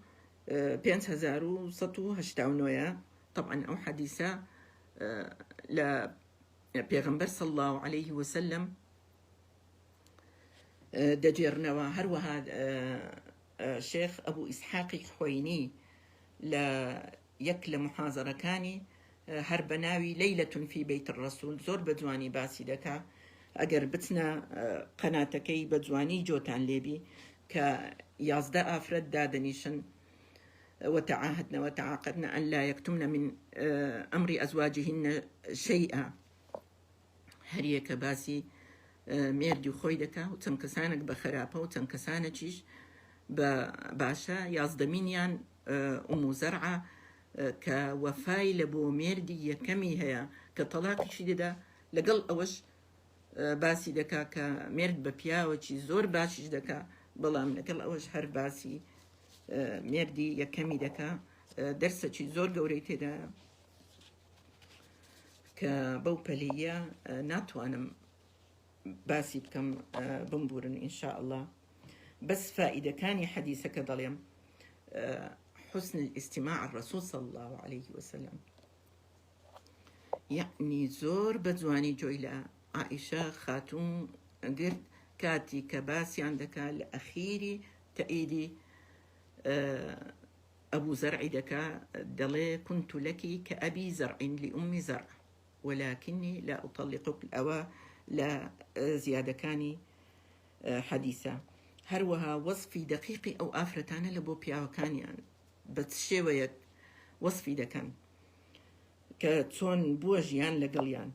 5189 طبعا أو حديثة ل بيغمبر صلى الله عليه وسلم دجرنوا هروها شيخ أبو إسحاق خويني لا يكل محاضرة كاني هربناوي ليلة في بيت الرسول زور بدواني باسي دكا ئەگەر بچنە قەناتەکەی بە جوانی جۆتان لێبی کە 11 ئافرەت دادەنیشن وتعاهدنا وتعاقدنا أن لا يكتمن من أمر أزواجهن شيئا هەریەکە باسی مێردی خۆی دەکا و چەند کەسانێک بە خراپە و چەند کەسانێکیش بە باشە. یازدەمینیان ئومو زەرعە کە وەفای لە بۆ مێردی یەکەمی هەیە کە تەلاقیشی دەدا، لەگەڵ ئەوەش باسی دەکا کە مێرد بە پیاوەکی زۆر باشیش دەکا، بەڵام لەگەڵ ئەوەش هەر باسی مێردی یەکەمی دەکا. دەرسێکی زۆر گەورەی تێدا کە بەو پەلەیە ناتوانم باسی بکەم بمبورن ئینشاء الله. بەس فائیدەکانی حەدیثەکە دەڵێم حسن الاستماع الرسول صلى الله عليه وسلم، يعني زۆر بە جوانی جۆی لە عائشە خاتون گرت کاتی کە باسییان دەکا لە ئەخیری تەئیدی ئەبوو زەرعی دەکا، دەڵێ كنت لك كأبي زرع لأم زرع ولكني لا أطلقك. ئەوە لە زیادەکانی حەدیثە. هەروەها وەصفی دقیقی ئەو ئافرەتانە لە بۆ پیاوەکانیان بە شێوەیەک وەصفی دەکەن کە چۆن بووە ژیان لەگەڵیان،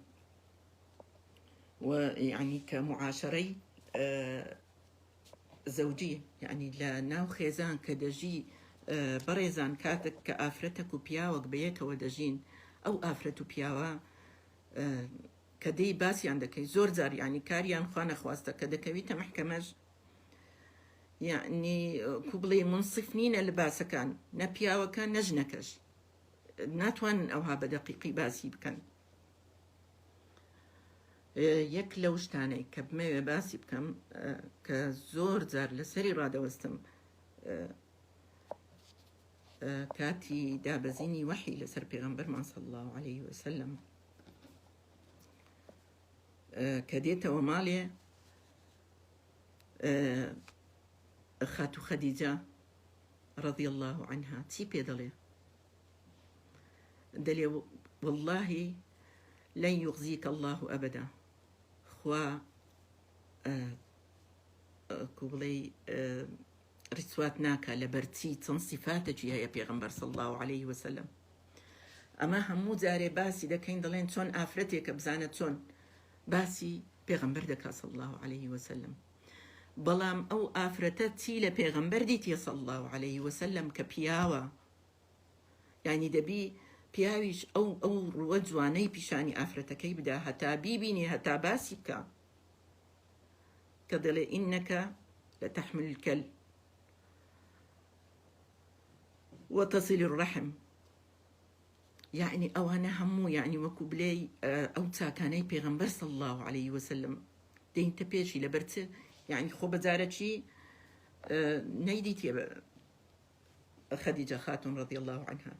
و یعنی کە معاشرەی زەوجی، یعنی لە ناو خێزان کە دەژی بەڕێزان کاتێک کە ئافرەتەک و پیاوەک بەیەکەوە دەژین، ئەو ئافرەت و پیاوە کە دەی باسییان دەکەی زۆر جار، یعنی کاریان خوا نەخواستە کە دەکەویتە محکەمەش، یعنی کو بڵێ منصف نینە لە باسەکان، نە پیاوەکە نە ژنەکەش ناتوانن ئەوها بە دەقیقی باسی بکەن. یەک لەو شتانەی کە بمەوێ باسی بکەم کە زۆر جار لەسەری ڕادەوەستم کاتی دابەزینی وەحی لەسەر پێغەمبەرمان صلی الله عليه وسلم کە دێتەوە ماڵێ خاتو خەدیجە رضي الله عنها چی پێ دەڵێ؟ دەڵێ والله لن يخزيك الله أبدا، خوا کو بڵێ ڕیسوات ناکە لە بەرچی چەند صفاتێکی هەیە پێغەمبەر صلی الله عليه وسلم. ئەمە هەموو جارێ باسی دەکەین دەڵێن چۆن ئافرەتێکە بزانە چۆن باسی پێغەمبەر دەکا صلی الله عليه وسلم، بەڵام ئەو ئافرەتە چی لە پێغەمبەر دیتیە صلی الله عليه وسلم کە پیاوە، یعنی دەبی پیاویش ئەو ڕووە جوانەی پیشانی ئافرەتەکەی بدا، هەتا بیبینی هەتا باسی بکە کە دەڵێ ئینەکە لتحمل الكل وتصل الرحم، يعني ئەوانە هەموو يعني وەکو بلێ ئەو چاکانەی پێغەمبەر صلی الله عليه وسلم دەینتە پێشی لەبەرچ، يعني خۆ بەجارەکی نەیدیتیە خەدیجە خاتون رضي الله عنها،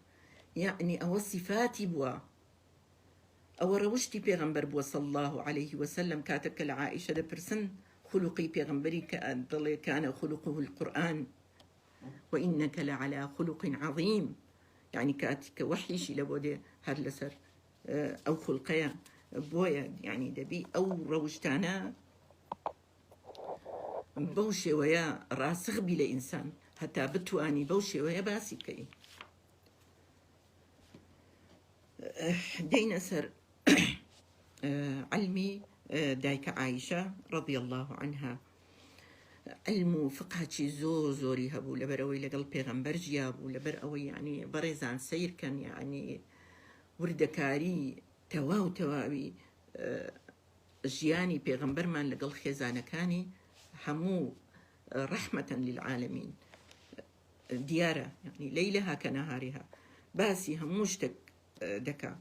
يعني ئەوە صفاتی بووە، ئەوە ڕەوشتی پێغەمبەر بووە صلی الله عليه وسلم. کاتێک کە لە عائیشە دەپرسن خلقی پێغەمبەری کە دەڵێ كان خلقه القرآن وإنك لعلى خلق عظيم، يعني كاتك وحيشي لبودي هر لسر أو خلقيا بويا، يعني دبي أو روجتانا بوشي ويا راسخ بلا إنسان حتى بتواني بوشي ويا باسي كي دينا سر علمي دايك عائشة رضي الله عنها، علم و فقهی زۆری هەبوو لەبەرەوەی لەگەڵ پێغەمبەر ژیا بوو، لەبەر ئەوەی یعنی بەڕێزان سیرکەن، یعنی وردەکاری تەواو تەواوی ژیانی پێغەمبەرمان لەگەڵ خێزانەکانی هەموو ڕەحمەتەن للعالمین دیارە، یعنی لەیلەها کەنەهاریها باسی هەموو شتێک دەکا،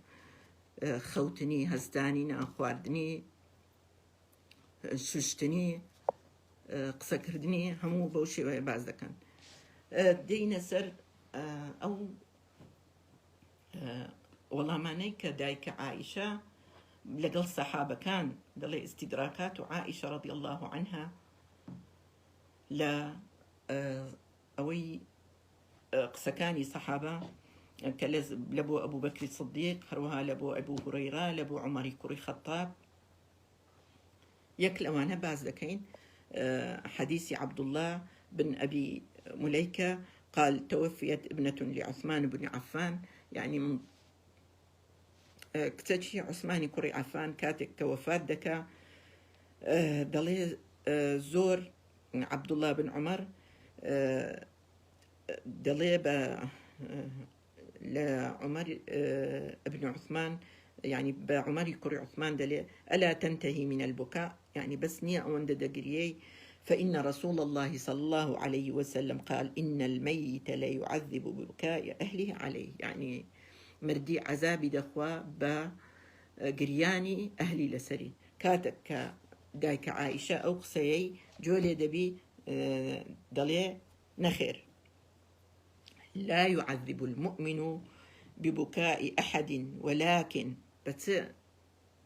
خەوتنی، هەستانی، نانخواردنی، شوشتنی، قسەکردنی، هەموو بەو شێوەیە باز دەکەن. دێینە سەر ئەو وەڵامانەی کە دایکە عائیشە لەگەڵ سەحابەکان دەڵێ ئیستیدراکات و عائیشە رضی الله عنها لە ئەوەی قسەکانی سەحابە کە لە بۆ ئەبوو بەکری سیدیق، هەروەها لە بۆ ئەبوو هورەیرە، لە بۆ عومەری کوڕی خەتاب، يك لەوانە باز دەکەین حديث عبد الله بن أبي مليكة قال توفيت ابنة لعثمان بن عفان يعني من کچەکی عوسمانی کوڕی عەفان کاتێک کە وەفات دەکا دەڵێ زۆر عەبدوڵڵا بن عومەر دەڵێ بە لە عومەر ابن عوثمان يعني بعمر كري عثمان دلي ألا تنتهي من البكاء يعني بس نية أوند دقريي فإن رسول الله صلى الله عليه وسلم قال إن الميت لا يعذب ببكاء أهله عليه يعني مردي عذابي دخوا بقرياني أهلي لسري كاتك دايك عائشة أو قصيي جولي دبي دلي نخير لا يعذب المؤمن ببكاء أحد ولكن بس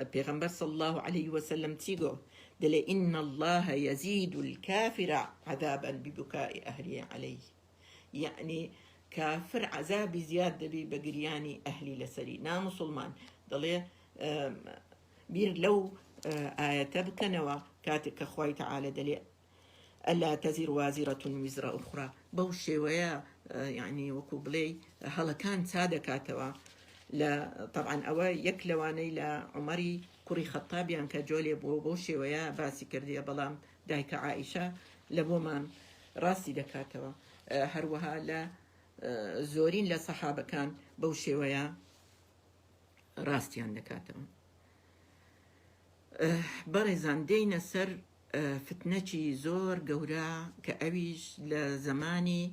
البيغمبر صلى الله عليه وسلم تيجو دلي إن الله يزيد الكافر عذابا ببكاء أهله عليه يعني كافر عذاب زيادة بقرياني أهلي لسري نا مسلمان دلي بير لو آية بكنوا كاتك أخوي تعالى دلي ألا تزر وازرة وزر أخرى بوشي ويا يعني وكوبلي هلا كان سادة كاتوا لا طبعا أوا يكلواني لا عمري كوري خطاب يعني كجولي بوشي ويا باسي كردي بلام دايك عائشة لبومان راسي دكاتوا هروها لا زورين لصحابة كان بوشي ويا راستي عندكاتوا برزان دينا سر فتنەی زۆر گەورە کە ئەویش لە زمانی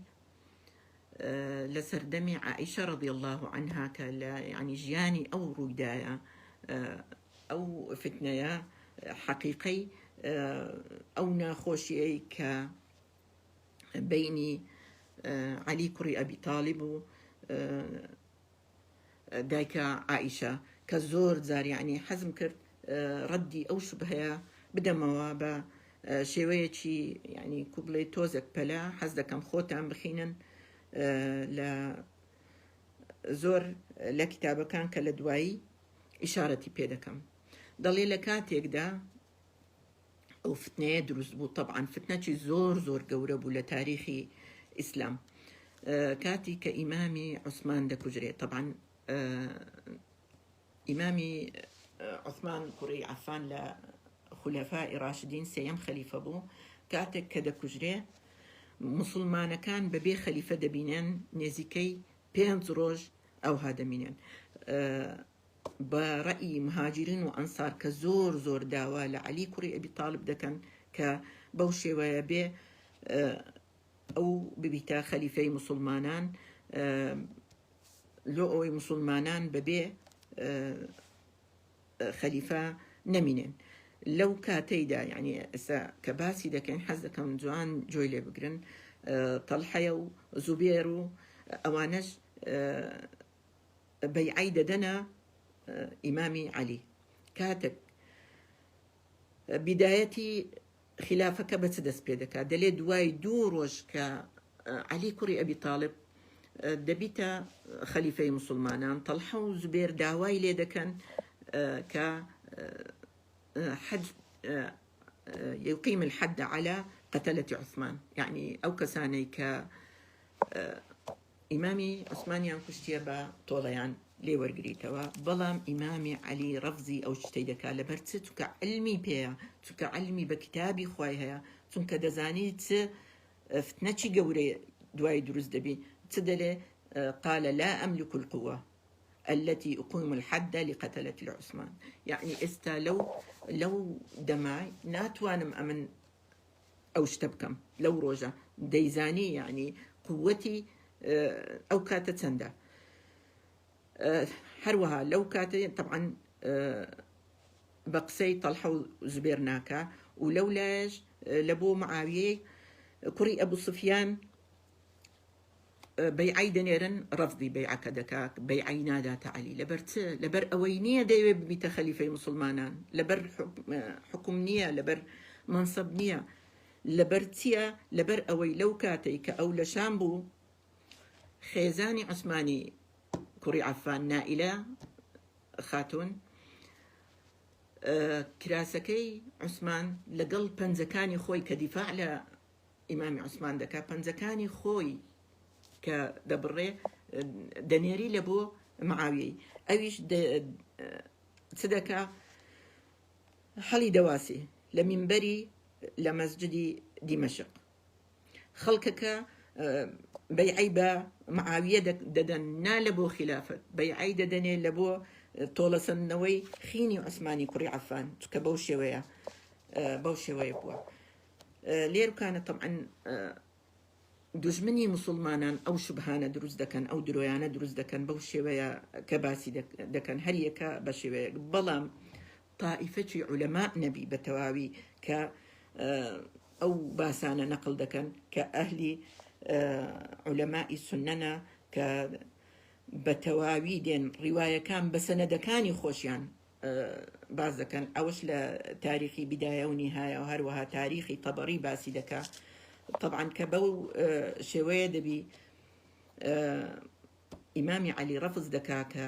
لەسەردەمی عائشە رضی الله عنها کە لە يعني ژیانی ئەو ڕوویدایە ئەو فتنەیە حەقیقەی ئەو ناخۆشیەی کە بینی علی کوڕی ئەبی تاالب و دایکە عائشە کە زۆر جار يعني حەزم کرد ڕەدی ئەو شوبهەیە بدەمەوە بە شێوەیەکی يعني کوبڵێ تۆزێک پەلا حەز دەکەم خۆتان بخینن لە زۆر لە کتابەکان کە لە دوایی ئیشارەتی پێ دەکەم دەڵێ لە کاتێکدا ئەو فتنەیە دروست بوو طبعا فتنەی زۆر زۆر گەورە بوو لە تاریخی ئیسلام کاتی کە ئیمامی عوسمان دەکوژرێت طبعا ئیمامی عوسمان کوڕی عەفان لە خلفاء راشدين سيم خليفة بو كاتك كدا كجري مسلمان كان ببي خليفة دبينان نزيكي بينز روج أو هذا منين برأي مهاجرين وأنصار كزور زور داوا لعلي كري أبي طالب دكان كبوشي ويبي أو ببيتا خليفة مسلمانان لؤوي مسلمانان ببي خليفة نمينين لو كاتيدا يعني كباسي دا كان حز كان جوان جويلي بقرن طلحة وزبير أوانش بيعيد دنا إمامي علي كاتك بدايتي خلافك بتسدس بيدك دلي دواي دوروش كعلي كري أبي طالب دبيتا خليفة مسلمانان طلحة وزبير داواي ليدا كان ك حد يقيم الحد على قتلة عثمان يعني أو كساني ك إمامي عثمان ينكشتيا بطوليان لي ورقريتوا بلام إمامي علي رفضي أو شتيدك لبرت تك علمي بيا تك علمي بكتابي خوايها تك دزاني فتنتي قوري دواي دروز دبي تدلي قال لا أملك القوة التي أقيم الحد لقتلة العثمان يعني استا لو دماي ناتوانم أمن أو شتبكم لو روجا ديزاني يعني قوتي أو كاتت سندا هروها لو كاتت طبعا بقسي طلحة وزبير ناكا ولولاش لبو معاوية كري أبو سفيان بيعي دنيرن رفضي بيعك دكاك بيعي نادات علي لبر أوينية دايوة بميت خليفة مسلمانان لبر حكمنية لبر منصبنية لبرتيا لبر أوي لو كاتيك أو لشامبو خيزاني عثماني كري عفان نائلة خاتون کراسەکەی عوسمان لەگەڵ پەنجەکانی خۆی کە دیفاع لە ئیمامی عوسمان دەکا پەنجەکانی خۆی کە دەبڕێ دەنێری لە بۆ معاویەی ئەویش چ دەکا هەڵی دەواسی لە مینبەری لە مەسجدی دیمەشق خەڵکەکە بەیعەی بە معاویە دەدەن نا لە بۆ خلافەت بەیعەی دەدەنێ لە بۆ تۆڵەسەندنەوەی خینی عوسمانی کوڕی عەفان چکە بەو شێوەیە بووە لێرکانە طبعاً دژمنی مسلمانان ئەو شوبهانە دروست دەکەن ئەو درۆیانە دروست دەکەن بەو شێوەیە کە باسی دەکەن هەر یەکە بە شێوەیە بەڵام طائفەتی عولەما نەبی بە تەواوی کە ئەو باسانە نەقل دەکەن کە ئەهلی عولەمای سونەنە کە بە تەواوی دێن ڕیوایەکان بە سەنەدەکانی خۆشیان باز دەکەن ئەوش لە تاریخی بیدایە و نیهایە و هەروەها تاریخی تەبەری باسی دەکا طبعا کە بەو شێوەیە دەبی ئیمامی عەلی ڕەفز دەکا کە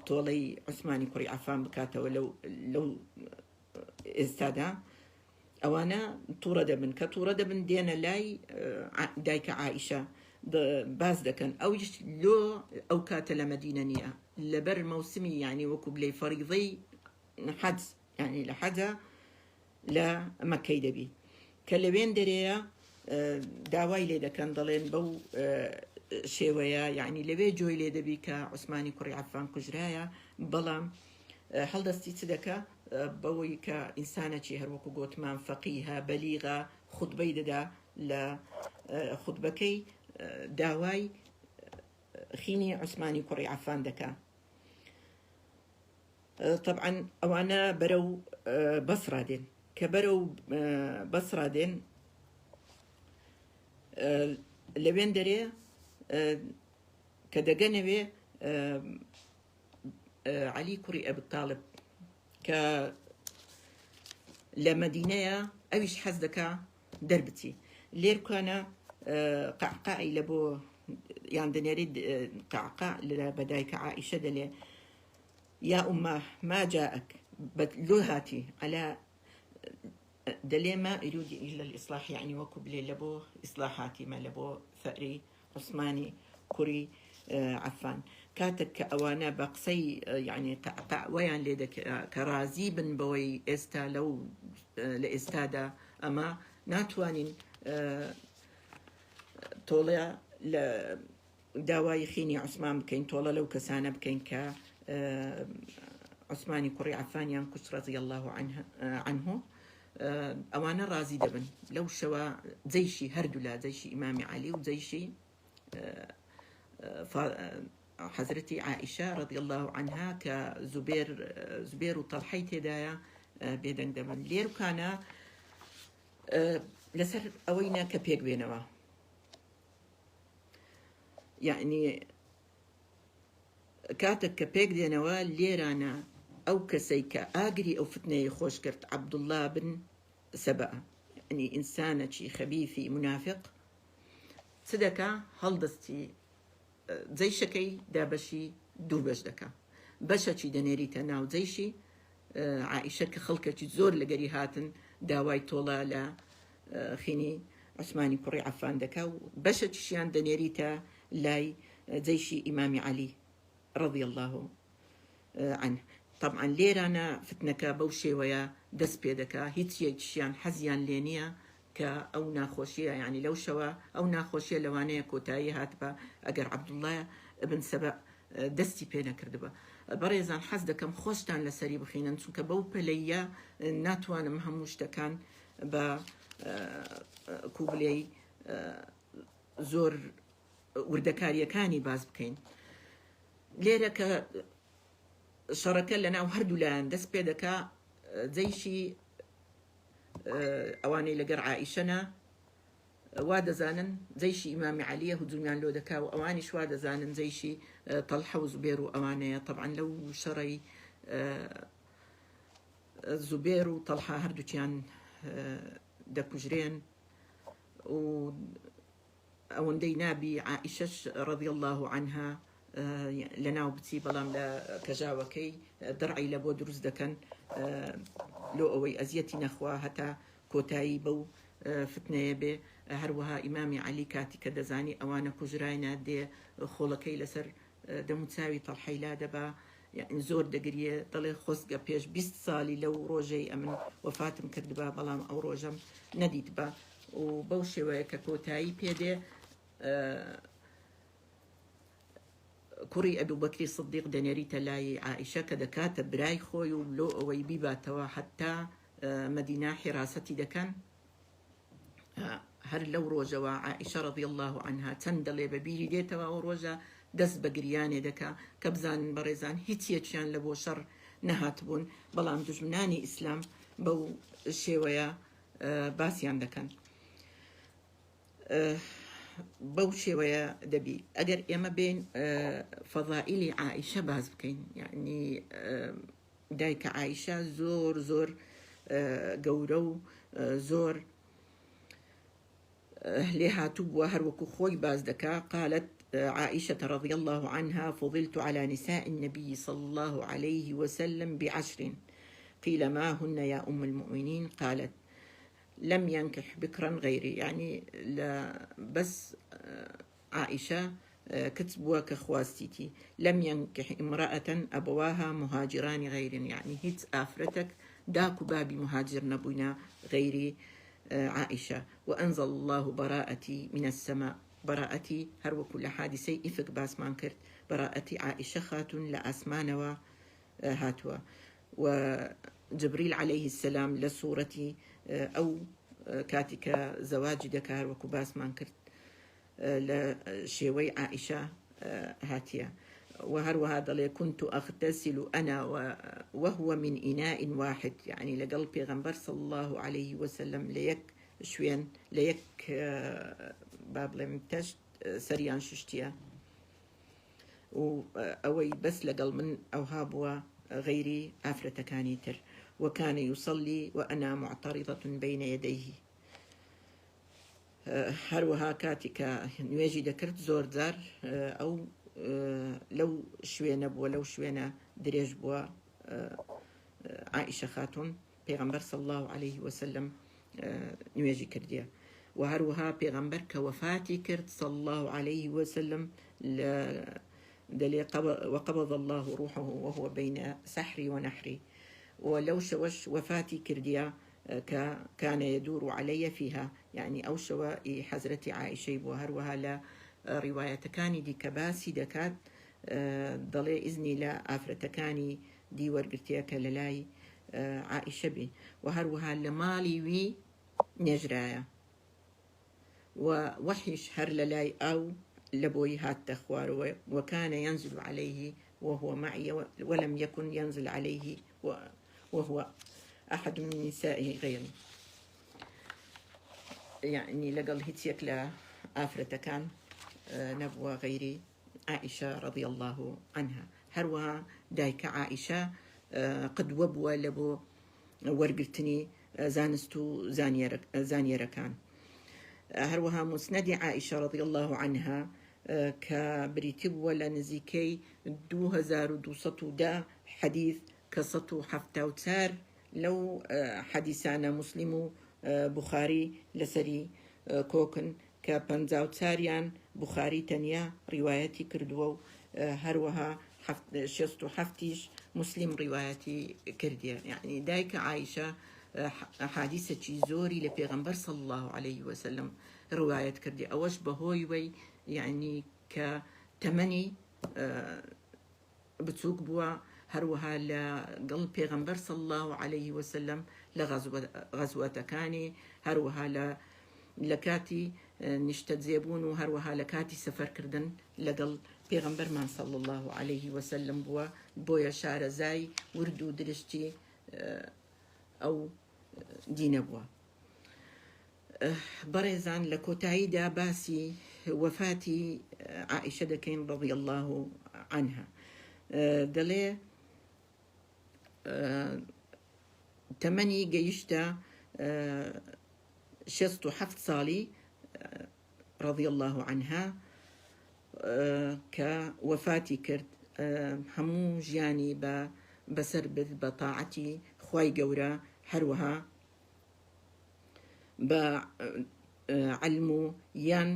تۆڵەی عوسمانی کوڕی عەفان بکاتەوە لەو ئێستادا ئەوانە تووڕە دەبن کە تووڕە دەبن دێنە لای دایکە عائیشە باز دەکەن ئەویش لۆ ئەو کاتە لە مەدینە نییە لەبەر مەوسمی یعنی وەکو بلەی فەریضەی حەج یعنی لە حەجە لە مەکەی دەبی کە لەوێن دەرەیە داوای لێ دەکەن دەڵێن بەو شێوەیە یعنی لەوێ جۆی لێ دەبی کە عوسمانی کوڕی عەفان کوژرایە بەڵام هەڵدەستی چ دەکا بەوەی کە ئینسانەکی هەروەکو گۆتمان فەقیهە بەلیغە خوتبەی دەدا لە خوتبەکەی داوای خینی عوسمانی کوڕی عەفان دەکا طبعا ئەوانە بەرەو بەسرا دێن کە بەرەو بەسرا دێن لەوێن دەرێ کە دەگەنەوێ عەلی کوڕی ئەبی تاڵب کە لە مەدینەیە ئەویش حەز دەکا دەربچی لێرکانە قەعقاعی لە بۆ یان دەنێری قەعقاع لە بەدایکە عائیشە دەلێ یا ئومە ما جاءك لۆ هاتی على دەلێ ما ئیرودی إلا الإصلاح يعني وەکو بلێ لە بۆ ئیصلاحاتی مە لە بۆ ثەری عوسمانی کوڕی عەفان کاتێک کە ئەوانە بە قسەی یعنی قەعقاعوەیان لێ کە رازی بن بەوەی ئێستا لە ئێستادا ئەمە ناتوانین تۆڵە لە داوای خینی عوسمان بکەین تۆڵە لەو کەسانە بکەین کە عوسمانی کوڕی عەفانیان کوچ ڕەضی الله عنه ئەوانە رازی دەبن لەو شەوە جەیشی هەردوو لا جەیشی ئیمامی عەلی و جەیشی حەزرەتی عائیشە ڕەضی الله عنها کە زوبێر و تەڵحەی تێدایە بێدەنگ دەبن لێرکانە لەسەر ئەوەی کە پێک بێنەوە یعنی کاتێک کە پێک دێنەوە لێرانە ئەو کەسەی کە ئاگری ئەو فتنەیە خۆش کرد عەبدوڵڵا بن سەبە یعنی ئینسانێکی خەبیثی منافق چ دەکا هەڵدەستی جەیشەکەی دابەشی دوو بەش دەکا بەشەکی دەنێریتە ناو جەیشی عائیشە کە خەڵکێکی زۆر لەگەری هاتن داوای تۆڵە لە خینی عوسمانی کوڕی عەفان دەکا و بەشەکیشیان دەنێریتە لای جەیشی ئیمامی عەلی رضي الله عنه طبعا لێرانە فتنەکە بەو شێوەیە دەست پێ دەکا هیچ یەکیشیان حەزیان لێ نییە کە ئەو ناخۆشیە یعنی لەو شەوە ئەو ناخۆشیە لەوانەیە کۆتایی هاتبە ئەگەر عەبدوڵڵا بن سەبە دەستی پێ نەکردبە بەڕێزان حەز دەکەم خۆشتان لەسەری بخینن چونکە بەو پەلەیە ناتوانم هەموو شتەکان بە کوبلەی زۆر وردەکاریەکانی باز بکەین لێرە کە شەڕەکە لە ناو هەردوو لایەن دەست پێ دەکا جەیشی ئەوانەی لەگەر عائیشەنە وا دەزانن جەیشی ئیمامی عەلیە هجومیان لۆ دەکا و ئەوانیش وا دەزانن جەیشی تەڵحە و زوبێر و ئەوانەیە طبعا لەو شەڕەی زوبێر و تەڵحە هەردووکیان دەکوژرێن و ئەوەندەی نابی عائیشەش ڕەضی الله عنها لە ناو بچی بەڵام لە کەژاوەکەی دڕعی لە بۆ دروست دەکەن لۆ ئەوەی ئەزیەتی نەخوا هەتا کۆتایی بەو فتنەیە بێ. هەروەها ئیمامی عەلی کاتی کە دەزانی ئەوانە کوژراینە دێ خۆڵەکەی لەسەر دەموچاوی تەڵحەیلا دەبا زۆر دەگریە دەڵێ خۆزگە پێش 20 ساڵی لەو ڕۆژەی ئەمن وەفاتم کردبا بەڵام ئەو ڕۆژەم نەدیت بە و بەو شێوەیە کە کۆتایی پێدێ کوڕی ئەبوو بەکری سدیق دەنێریتە لای عائیشە کە دەکاتە برای خۆی و لۆ ئەوەی بیباتەوە حتا مەدینە حراسەتی دەکەن. هەر لەو ڕۆژەوە عائیشە رەضی الله عنها چەند دەڵێ بە بیری دێتەوە ئەو ڕۆژە دەست بە گریانێ دەکا کە بزانن بەڕێزان هیچ یەکیان لە بۆ شەڕ نەهات بوون بەڵام دوژمنانی ئیسلام بەو شێوەیە باسییان دەکەن. بەو شێوەیە دەبی ئەگەر ئێمە بین فەضائیلی عائیشە باز بکەین یعنی دایکە عائیشە زۆر زۆر گەورە و زۆر لێ هاتوو بووە هەروەکو خۆی باز دەکا. قالت عائشة رضي الله عنها فضلت على نساء النبي صلى الله عليه وسلم ب10 قيل ما هن يا أم المؤمنين قالت لم ينكح بكرا غيري يعني بس عائشة كتبوا كخواستيتي لم ينكح امرأة أبواها مهاجران غير يعني هيت آفرتك داكو بابي مهاجر نبونا غيري عائشة وأنزل الله براءتي من السماء براءتي هر وكل حادثي إفك باسمان كرت براءتي عائشة خاتون لأسمان هاتوا وجبريل عليه السلام لصورتي أو كاتك زواج دكار وكو باسمان كرت لشيوي عائشة هاتيا. وهذا اللي كنت أغتسل أنا وهو من إناء واحد يعني لقلبي غنبر صلى الله عليه وسلم ليك شوين ليك باب لمتش سريان ششتيا وأوي بس لقل من أوهابوا غيري آفرة كانيتر وكان يصلي وأنا معترضة بين يديه. هروها كاتك نواجي دكرت زور زار أو لو شوينة بوا لو شوينة دريج بوا عائشة خاتون پیغمبر صلى الله عليه وسلم نواجي كرديا. وهروها پیغمبر كوفاتي كرت صلى الله عليه وسلم وقبض الله روحه وهو بين سحري ونحري. ولو شوش وفاتي كرديا كان يدور علي فيها يعني أو شوائي حزرتي عائشة وهروها لا روايتكاني دي كباسي دكات ضلي إذني لا آفرتكاني دي ورقرتيك للاي عائشة بي وهروها لمالي وي نجرايا ووحيش هر للاي أو لبوي هات تخوار وكان ينزل عليه وهو معي ولم يكن ينزل عليه وهو أحد من نسائه غيري يعني لقل هيتيك لا آفرة كان نبوة غيري عائشة رضي الله عنها. هروها دايك عائشة قد وبوا لبو ورقرتني زانستو زانيرة كان. هروها مسند عائشة رضي الله عنها كبريتب ولا نزيكي 2200 دا حديث كسطو حفتا وتسار لو حديثانا مسلمو بخاري لسري كوكن كبنزاو تساريان بخاري تنيا روايتي كردو هروها شستو حفتيش مسلم روايتي كرديا. يعني دايك عائشة حادثة زوري لبيغمبر صلى الله عليه وسلم رواية كردي أوش بهوي وي يعني كتمني بتسوق بوا هروها لقلب بيغمبر صلى الله عليه وسلم لغزوة كاني هروها لكاتي نشتد زيبون وهروها لكاتي سفر كردن لقل بيغمبر من صلى الله عليه وسلم بويا شارة زاي وردو درشتي أو دين بوا. بريزان لكوتايدا باسي وفاتي عائشة دكين رضي الله عنها دلي تمني جيشتا 67 رضي الله عنها كوفاتي كرد همو جياني بسر بطاعتي خوای گەورە هەروەها بە علم و یان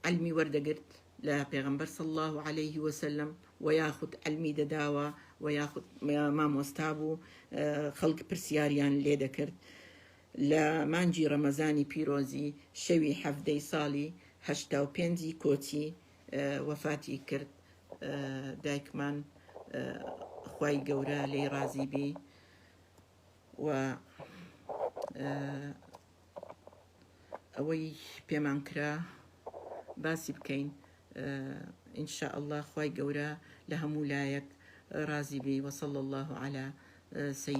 علمی وەردەگرت لە پێغەمبەر صلی الله عليه وسلم و یاخود علمی دەداوە و یاخود مامۆستا بوو خەڵک پرسیاریان لێ دەکرد لە مانجی ڕەمەزانی پیرۆزی شەوی هەفتەی ساڵی 85 کۆچی وەفاتی کرد دایکمان خوای گەورە لێی ڕازی بی و ئەوەی پێمان کرا باسی بکەین ئینشاء الله خوای گەورە لە هەموو لایەک ڕازی بی وصلى الله على سيدنا